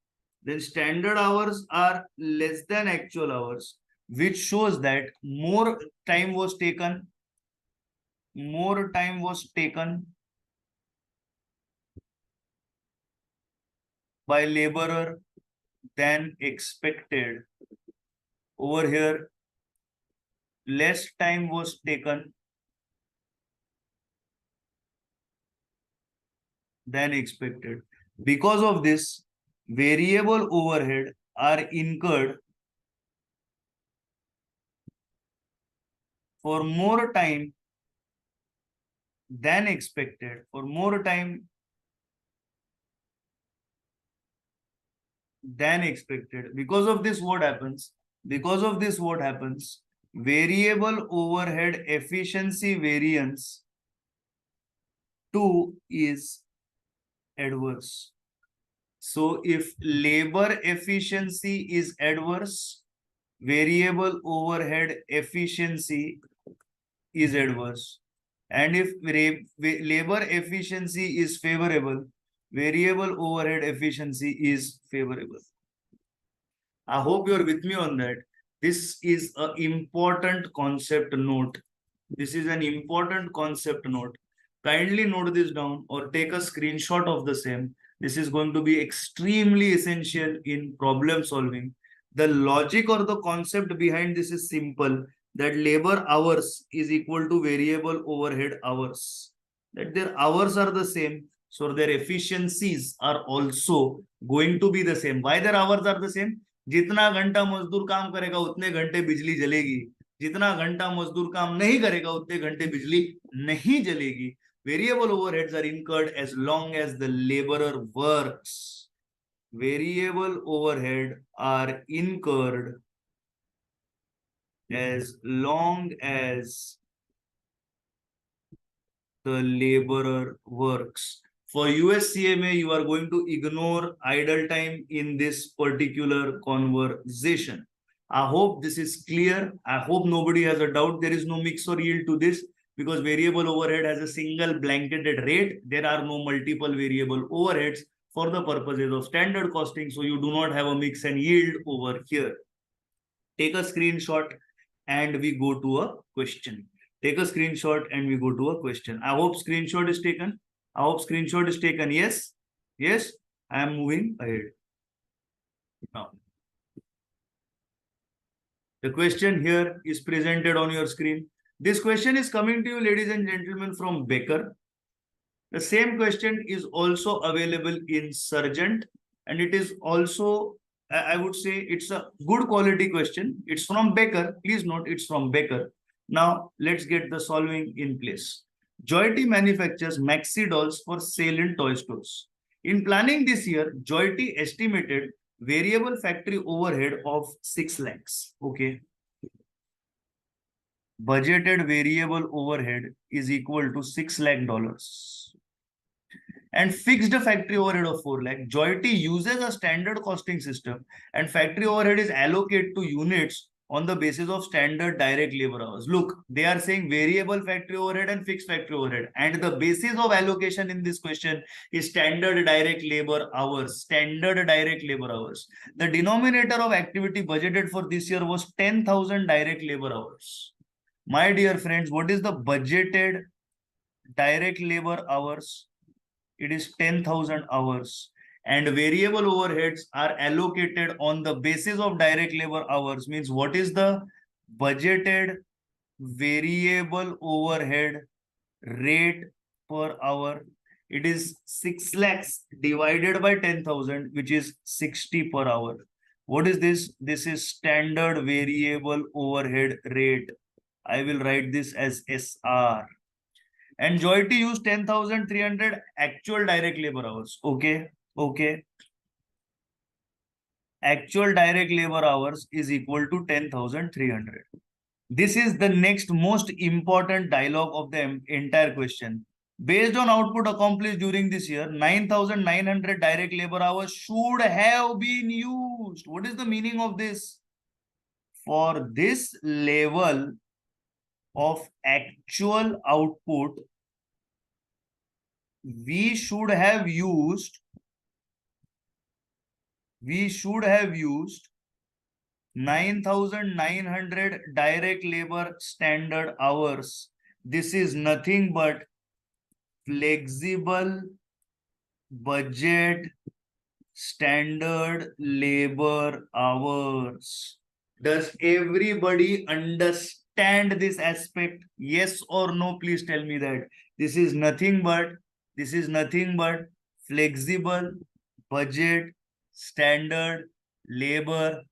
then standard hours are less than actual hours, which shows that more time was taken by laborer than expected. Over here, less time was taken than expected. Because of this, variable overhead are incurred for more time than expected. For more time than expected. Because of this, what happens? Because of this, what happens? Variable overhead efficiency variance 2 is adverse. So if labor efficiency is adverse, variable overhead efficiency is adverse. And if labor efficiency is favorable, variable overhead efficiency is favorable. I hope you're with me on that. This is an important concept note. This is an important concept note. Kindly note this down or take a screenshot of the same. This is going to be extremely essential in problem solving. The logic or the concept behind this is simple, that labor hours is equal to variable overhead hours. That their hours are the same, so their efficiencies are also going to be the same. Why their hours are the same? जितना घंटा मजदूर काम करेगा उतने घंटे बिजली जलेगी, जितना घंटा मजदूर काम नहीं करेगा उतने घंटे बिजली नहीं जलेगी. Variable overheads are incurred as long as the laborer works. Variable overhead are incurred as long as the laborer works. For USCMA, you are going to ignore idle time in this particular conversation. I hope this is clear. I hope nobody has a doubt. There is no mix or yield to this because variable overhead has a single blanketed rate. There are no multiple variable overheads for the purposes of standard costing. So you do not have a mix and yield over here. Take a screenshot and we go to a question. Take a screenshot and we go to a question. I hope screenshot is taken. I hope screenshot is taken. Yes. Yes. I am moving ahead. Now, the question here is presented on your screen. This question is coming to you, ladies and gentlemen, from Becker. The same question is also available in Sargent, and it is also, I would say, it's a good quality question. It's from Becker. Please note it's from Becker. Now, let's get the solving in place. Joyty manufactures maxi dolls for sale in toy stores. In planning this year, Joyty estimated variable factory overhead of 6 lakhs. Okay. budgeted variable overhead is equal to $6 lakh and fixed a factory overhead of 4 lakh. Joyty uses a standard costing system and factory overhead is allocated to units on the basis of standard direct labor hours. Look, they are saying variable factory overhead and fixed factory overhead. And the basis of allocation in this question is standard direct labor hours. Standard direct labor hours. The denominator of activity budgeted for this year was 10,000 direct labor hours. My dear friends, what is the budgeted direct labor hours? It is 10,000 hours. And variable overheads are allocated on the basis of direct labor hours. Means what is the budgeted variable overhead rate per hour? It is 6 lakhs divided by 10,000, which is 60 per hour. What is this? This is standard variable overhead rate. I will write this as SR. And Joyty used 10,300 actual direct labor hours. Okay. Okay. Actual direct labor hours is equal to 10,300. This is the next most important dialogue of the entire question. Based on output accomplished during this year, 9,900 direct labor hours should have been used. What is the meaning of this? For this level of actual output, we should have used 9,900 direct labor standard hours. This is nothing but flexible budget standard labor hours. Does everybody understand this aspect? Yes or no? Please tell me that. This is nothing but flexible budget standard labor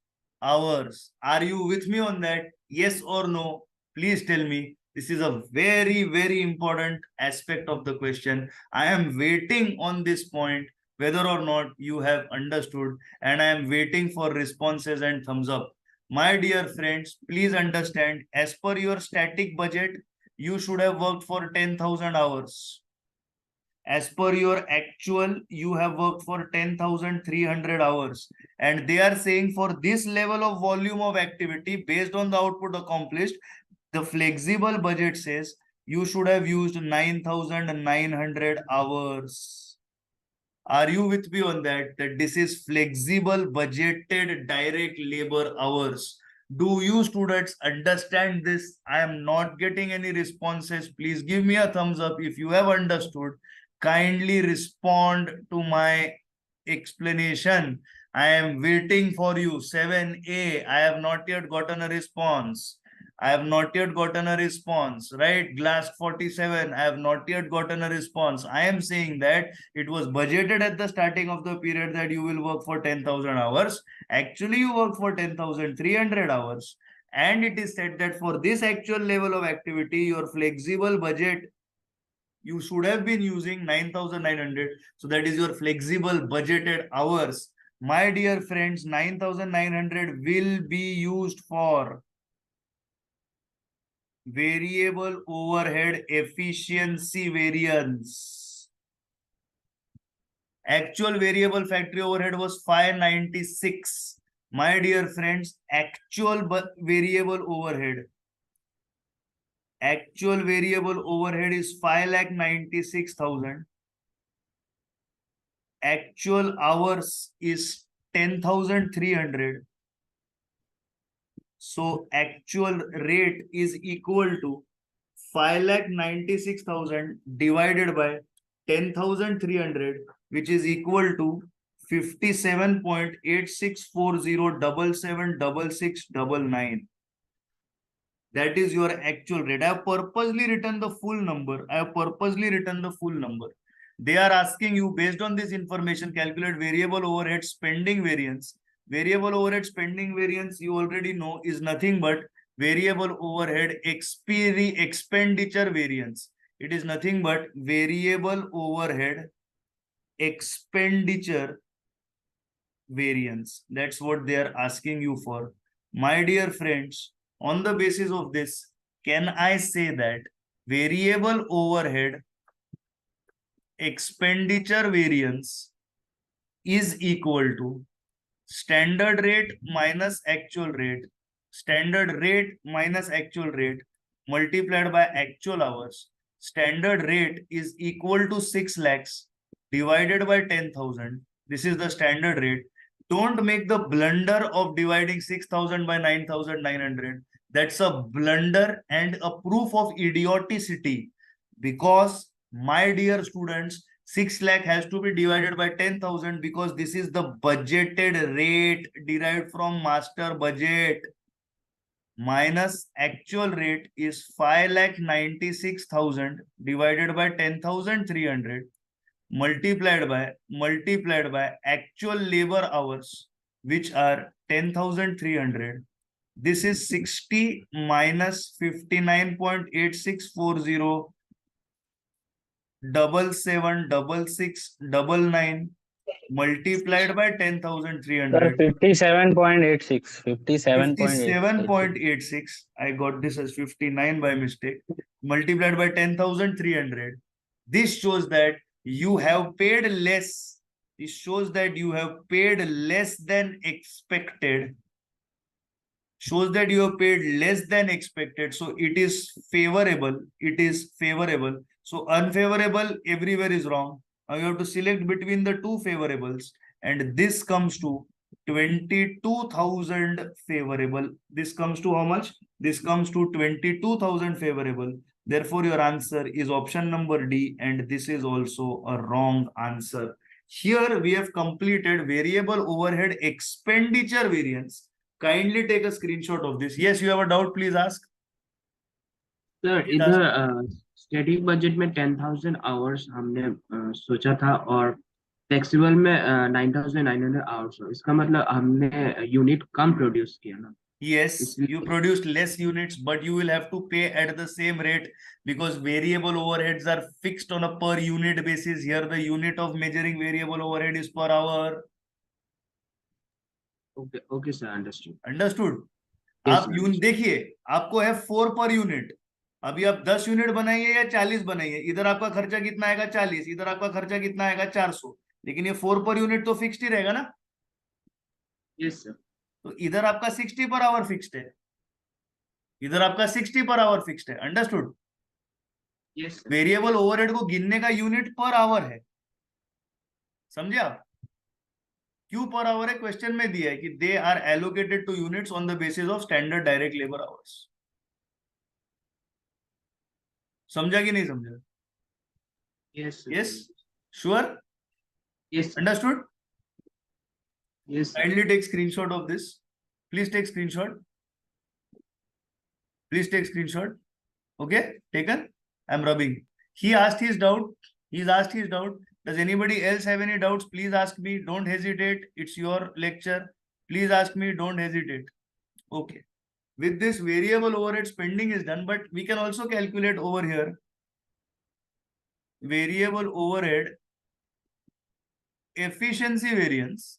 hours. Are you with me on that? Yes or no? Please tell me. This is a very, very important aspect of the question. I am waiting on this point whether or not you have understood, and I am waiting for responses and thumbs up. My dear friends, please understand, as per your static budget, you should have worked for 10,000 hours. As per your actual, you have worked for 10,300 hours. And they are saying for this level of volume of activity, based on the output accomplished, the flexible budget says you should have used 9,900 hours. Are you with me on that? That this is flexible budgeted direct labor hours. Do you students understand this? I am not getting any responses. Please give me a thumbs up if you have understood. Kindly respond to my explanation. I am waiting for you. 7A. I have not yet gotten a response. I have not yet gotten a response, right? Glass 47, I have not yet gotten a response. I am saying that it was budgeted at the starting of the period that you will work for 10,000 hours. Actually, you work for 10,300 hours. And it is said that for this actual level of activity, your flexible budget, you should have been using 9,900. So that is your flexible budgeted hours. My dear friends, 9,900 will be used for variable overhead efficiency variance. Actual variable factory overhead was 596. My dear friends, actual variable overhead is 5,96,000. Actual hours is 10,300. So actual rate is equal to 5,96,000 divided by 10,300, which is equal to 57.8640776699. That is your actual rate. I have purposely written the full number. They are asking you, based on this information, calculate variable overhead spending variance. Variable overhead spending variance, you already know, is nothing but variable overhead expenditure variance. It is nothing but variable overhead expenditure variance. That's what they are asking you for. My dear friends, on the basis of this, can I say that variable overhead expenditure variance is equal to standard rate minus actual rate, standard rate minus actual rate multiplied by actual hours. Standard rate is equal to 6 lakhs divided by 10,000. This is the standard rate. Don't make the blunder of dividing 6,000 by 9,900. That's a blunder and a proof of idioticity, because my dear students, 6 lakh has to be divided by 10,000 because this is the budgeted rate derived from master budget, minus actual rate is 5,96,000 divided by 10,300 multiplied by actual labor hours, which are 10,300. This is 60 minus 59.8640 776699 multiplied by Sir, 10,300. 57.86. 57.86. 57.86. I got this as 59 by mistake. Multiplied by 10,300. This shows that you have paid less. This shows that you have paid less than expected. Shows that you have paid less than expected. So it is favorable. It is favorable. So unfavorable everywhere is wrong. Now you have to select between the two favorables, and this comes to 22,000 favorable. This comes to how much? This comes to 22,000 favorable. Therefore, your answer is option number D, and this is also a wrong answer. Here we have completed variable overhead expenditure variance. Kindly take a screenshot of this. Yes, you have a doubt, please ask. Sir इधर static budget में 10,000 hours हमने सोचा था और flexible में 9,900 hours. इसका मतलब हमने यूनिट कम प्रोड्यूस किया ना। Yes, you produced less units, but you will have to pay at the same rate because variable overheads are fixed on a per unit basis. Here, the unit of measuring variable overhead is per hour. Okay okay sir, understood. Understood. Yes, आप sir. Unit देखिए, आपको है 4 per unit. अभी आप 10 unit बनाइए या 40 बनाइए, इधर आपका खर्चा कितना आएगा 40, इधर आपका खर्चा कितना आएगा 400, लेकिन ये 4 पर यूनिट तो फिक्स्ड ही रहेगा ना। Yes sir. तो इधर आपका 60 पर आवर फिक्स्ड है, इधर आपका 60 पर आवर फिक्स्ड है। अंडरस्टूड। यस। वेरिएबल ओवरहेड को गिनने का यूनिट पर आवर है, समझे आप? क्यों पर आवर है? क्वेश्चन में दिया है कि they are allocated to units on the basis of standard direct labour hours. समझा कि नहीं समझा? Yes yes, sure, yes understood. Yes. Kindly take screenshot of this. Please take screenshot. Please take screenshot. Okay, taken. I'm rubbing. He asked his doubt. He's asked his doubt. Does anybody else have any doubts? Please ask me. Don't hesitate. It's your lecture. Please ask me. Don't hesitate. Okay. With this, variable overhead spending is done, but we can also calculate over here variable overhead efficiency variance.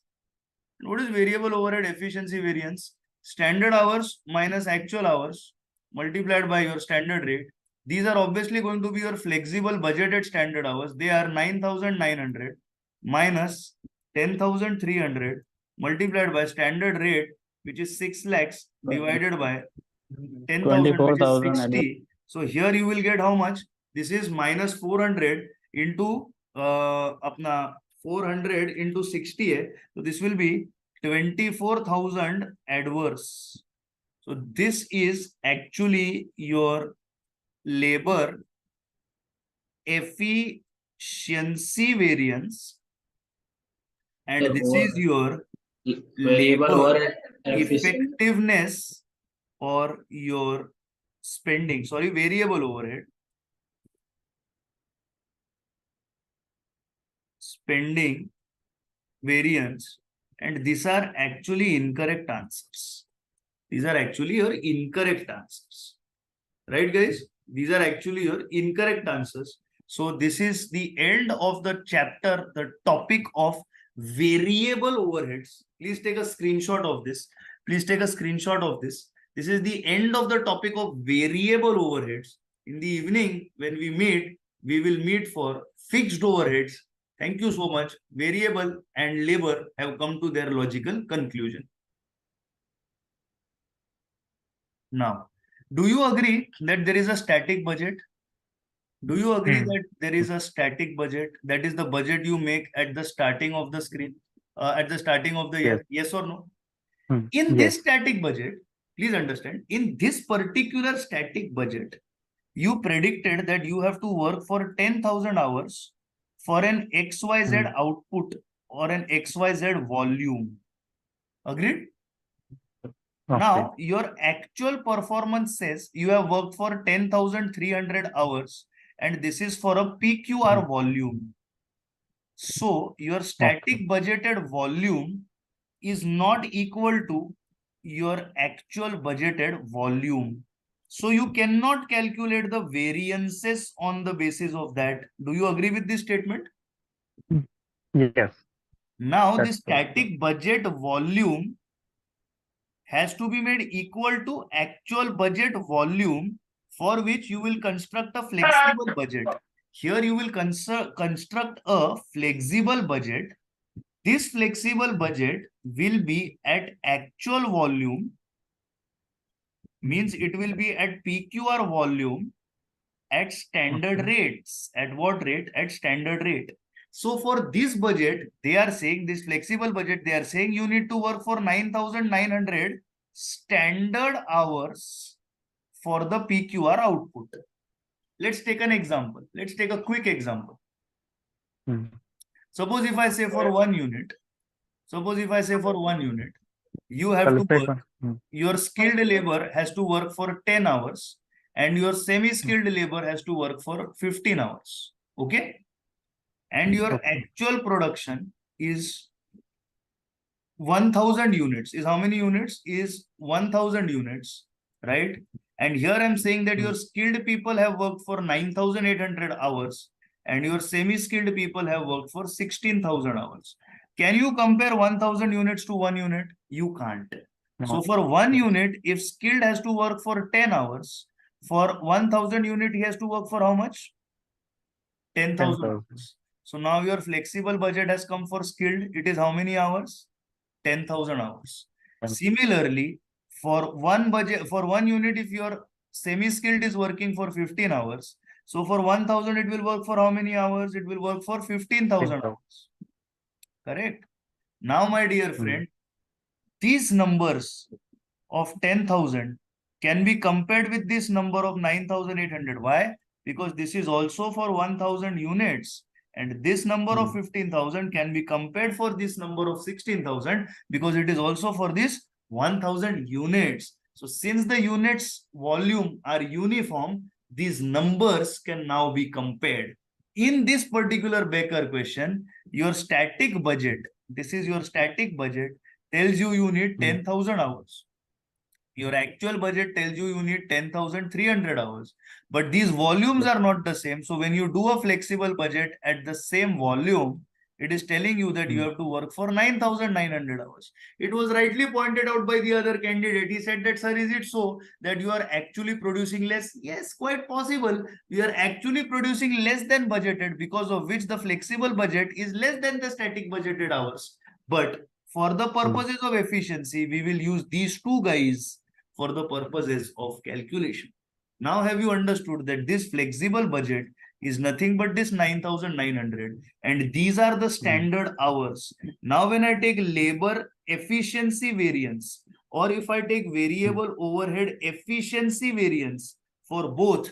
What is variable overhead efficiency variance? Standard hours minus actual hours multiplied by your standard rate. These are obviously going to be your flexible budgeted standard hours. They are 9,900 minus 10,300 multiplied by standard rate, which is 6 lakhs, divided by 10,000, which is 60. So here you will get how much? This is minus 400 into apna 400 into 60 hai. So this will be 24,000 adverse. So this is actually your labor efficiency variance, and this is your labor effectiveness or your spending. Sorry, variable overhead spending variance, and these are actually incorrect answers. These are actually your incorrect answers, right guys? These are actually your incorrect answers. So this is the end of the chapter, the topic of variable overheads. Please take a screenshot of this. Please take a screenshot of this. This is the end of the topic of variable overheads. In the evening, when we meet, we will meet for fixed overheads. Thank you so much. Variable and labor have come to their logical conclusion. Now, do you agree that there is a static budget? Do you agree that there is a static budget? That is the budget you make at the starting of the screen, at the starting of the year? Yes or no? In this static budget, please understand, in this particular static budget, you predicted that you have to work for 10,000 hours for an XYZ output or an XYZ volume. Agreed? Now, your actual performance says you have worked for 10,300 hours and this is for a PQR volume. So, your static budgeted volume is not equal to your actual budgeted volume. So, you cannot calculate the variances on the basis of that. Do you agree with this statement? Yes. Now, the static budget volume has to be made equal to actual budget volume, for which you will construct a flexible budget. Here you will construct a flexible budget. This flexible budget will be at actual volume, means it will be at PQR volume at standard rates. At what rate? At standard rate. So for this budget, they are saying, this flexible budget, they are saying you need to work for 9,900 standard hours for the PQR output. Let's take an example. Let's take a quick example. Suppose if I say for 1 unit, you have to work, your skilled labor has to work for 10 hours and your semi-skilled labor has to work for 15 hours. Okay? And your actual production is 1,000 units. Is how many units? Is 1,000 units, right? And here I'm saying that your skilled people have worked for 9,800 hours and your semi-skilled people have worked for 16,000 hours. Can you compare 1,000 units to 1 unit? You can't. So for 1 unit, if skilled has to work for 10 hours, for 1,000 unit, he has to work for how much? 10,000 hours. So now your flexible budget has come for skilled. It is how many hours? 10,000 hours. Similarly, for one budget, for 1 unit, if your semi-skilled is working for 15 hours, so for 1,000, it will work for how many hours? It will work for 15,000 hours. Correct? Now, my dear friend, these numbers of 10,000 can be compared with this number of 9,800. Why? Because this is also for 1,000 units. And this number of 15,000 can be compared for this number of 16,000 because it is also for this 1,000 units. So since the units volume are uniform, these numbers can now be compared. In this particular Baker question, your static budget, this is your static budget, tells you need 10,000 hours. Your actual budget tells you need 10,300 hours. But these volumes are not the same. So when you do a flexible budget at the same volume, it is telling you that you have to work for 9,900 hours. It was rightly pointed out by the other candidate. He said that, sir, is it so that you are actually producing less? Yes, quite possible. You are actually producing less than budgeted, because of which the flexible budget is less than the static budgeted hours. But for the purposes of efficiency, we will use these two guys for the purposes of calculation. Now have you understood that this flexible budget is nothing but this 9,900 and these are the standard hours. Now when I take labor efficiency variance, or if I take variable overhead efficiency variance for both,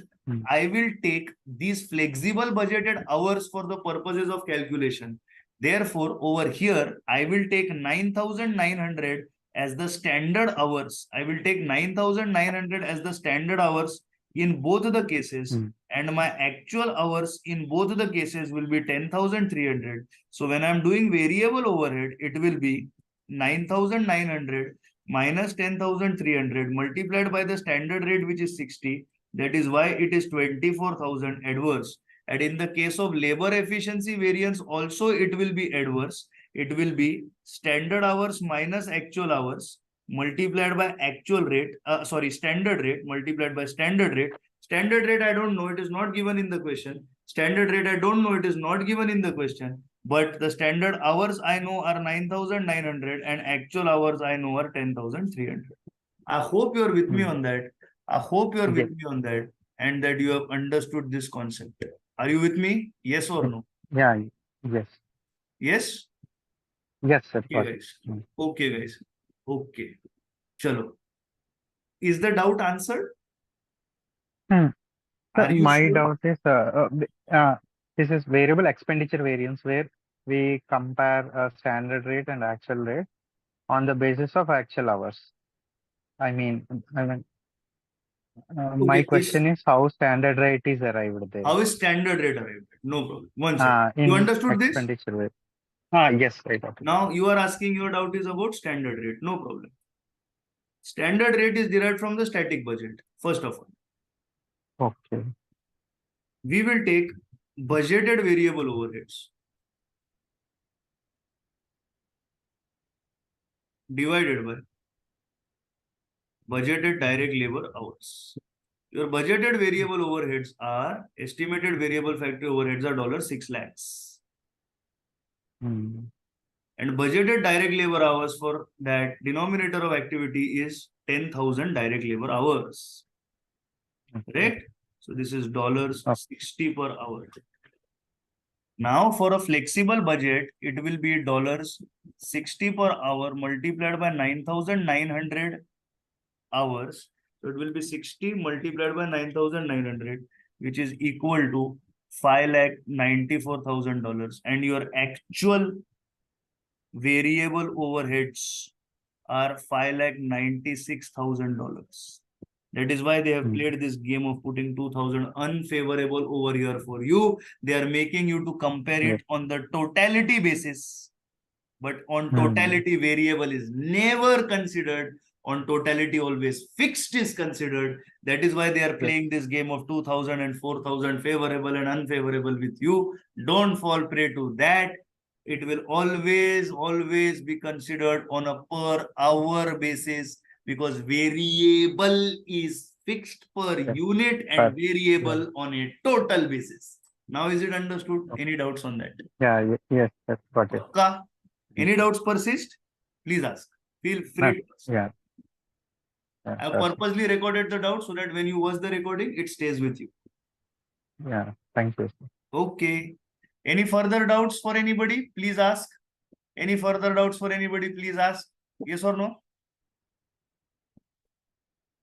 I will take these flexible budgeted hours for the purposes of calculation. Therefore, over here, I will take 9,900 as the standard hours. I will take 9,900 as the standard hours in both the cases, and my actual hours in both the cases will be 10,300. So when I'm doing variable overhead, it will be 9,900 minus 10,300 multiplied by the standard rate, which is 60. That is why it is 24,000 adverse. And in the case of labor efficiency variance, also it will be adverse. It will be standard hours minus actual hours multiplied by actual rate, standard rate multiplied by standard rate. Standard rate, I don't know, it is not given in the question. Standard rate, I don't know, it is not given in the question. But the standard hours I know are 9,900 and actual hours I know are 10,300. I hope you are with me on that. I hope you are with me on that and that you have understood this concept. Are you with me? Yes or no? Yeah. Yes. Yes? Yes, sir. Okay, guys. Okay, guys. Okay. Chalo. Is the doubt answered? So Are you my sure? doubt is, this is variable expenditure variance where we compare a standard rate and actual rate on the basis of actual hours. I mean, my Okay, question is how standard rate is arrived there. how is standard rate arrived at? No problem. One second. You In understood this? expenditure rate. Yes, I got it. Now you are asking your doubt is about standard rate. No problem. Standard rate is derived from the static budget. First of all, Okay. we will take budgeted variable overheads divided by budgeted direct labor hours. Your budgeted variable overheads are estimated variable factory overheads are $6 lakhs. Hmm. And budgeted direct labor hours for that denominator of activity is 10,000 direct labor hours. Correct? So this is $60 per hour. Now for a flexible budget, it will be $60 per hour multiplied by 9,900 hours. So it will be 60 multiplied by 9,900, which is equal to $5,94,000. And your actual variable overheads are $5,96,000. That is why they have played this game of putting 2,000 unfavorable over here for you. They are making you to compare it on the totality basis. But on totality, variable is never considered. On totality, always fixed is considered. That is why they are playing this game of 2,000 and 4,000 favorable and unfavorable with you. Don't fall prey to that. It will always be considered on a per hour basis because variable is fixed per unit and variable on a total basis. Now is it understood? Any doubts on that? Yeah, yes, that's got it. Any doubts persist? Please ask. Feel free to ask. Yeah. I have purposely recorded the doubt so that when you watch the recording, it stays with you. Yeah, thank you. Okay. Any further doubts for anybody? Please ask. Any further doubts for anybody? Please ask. Yes or no?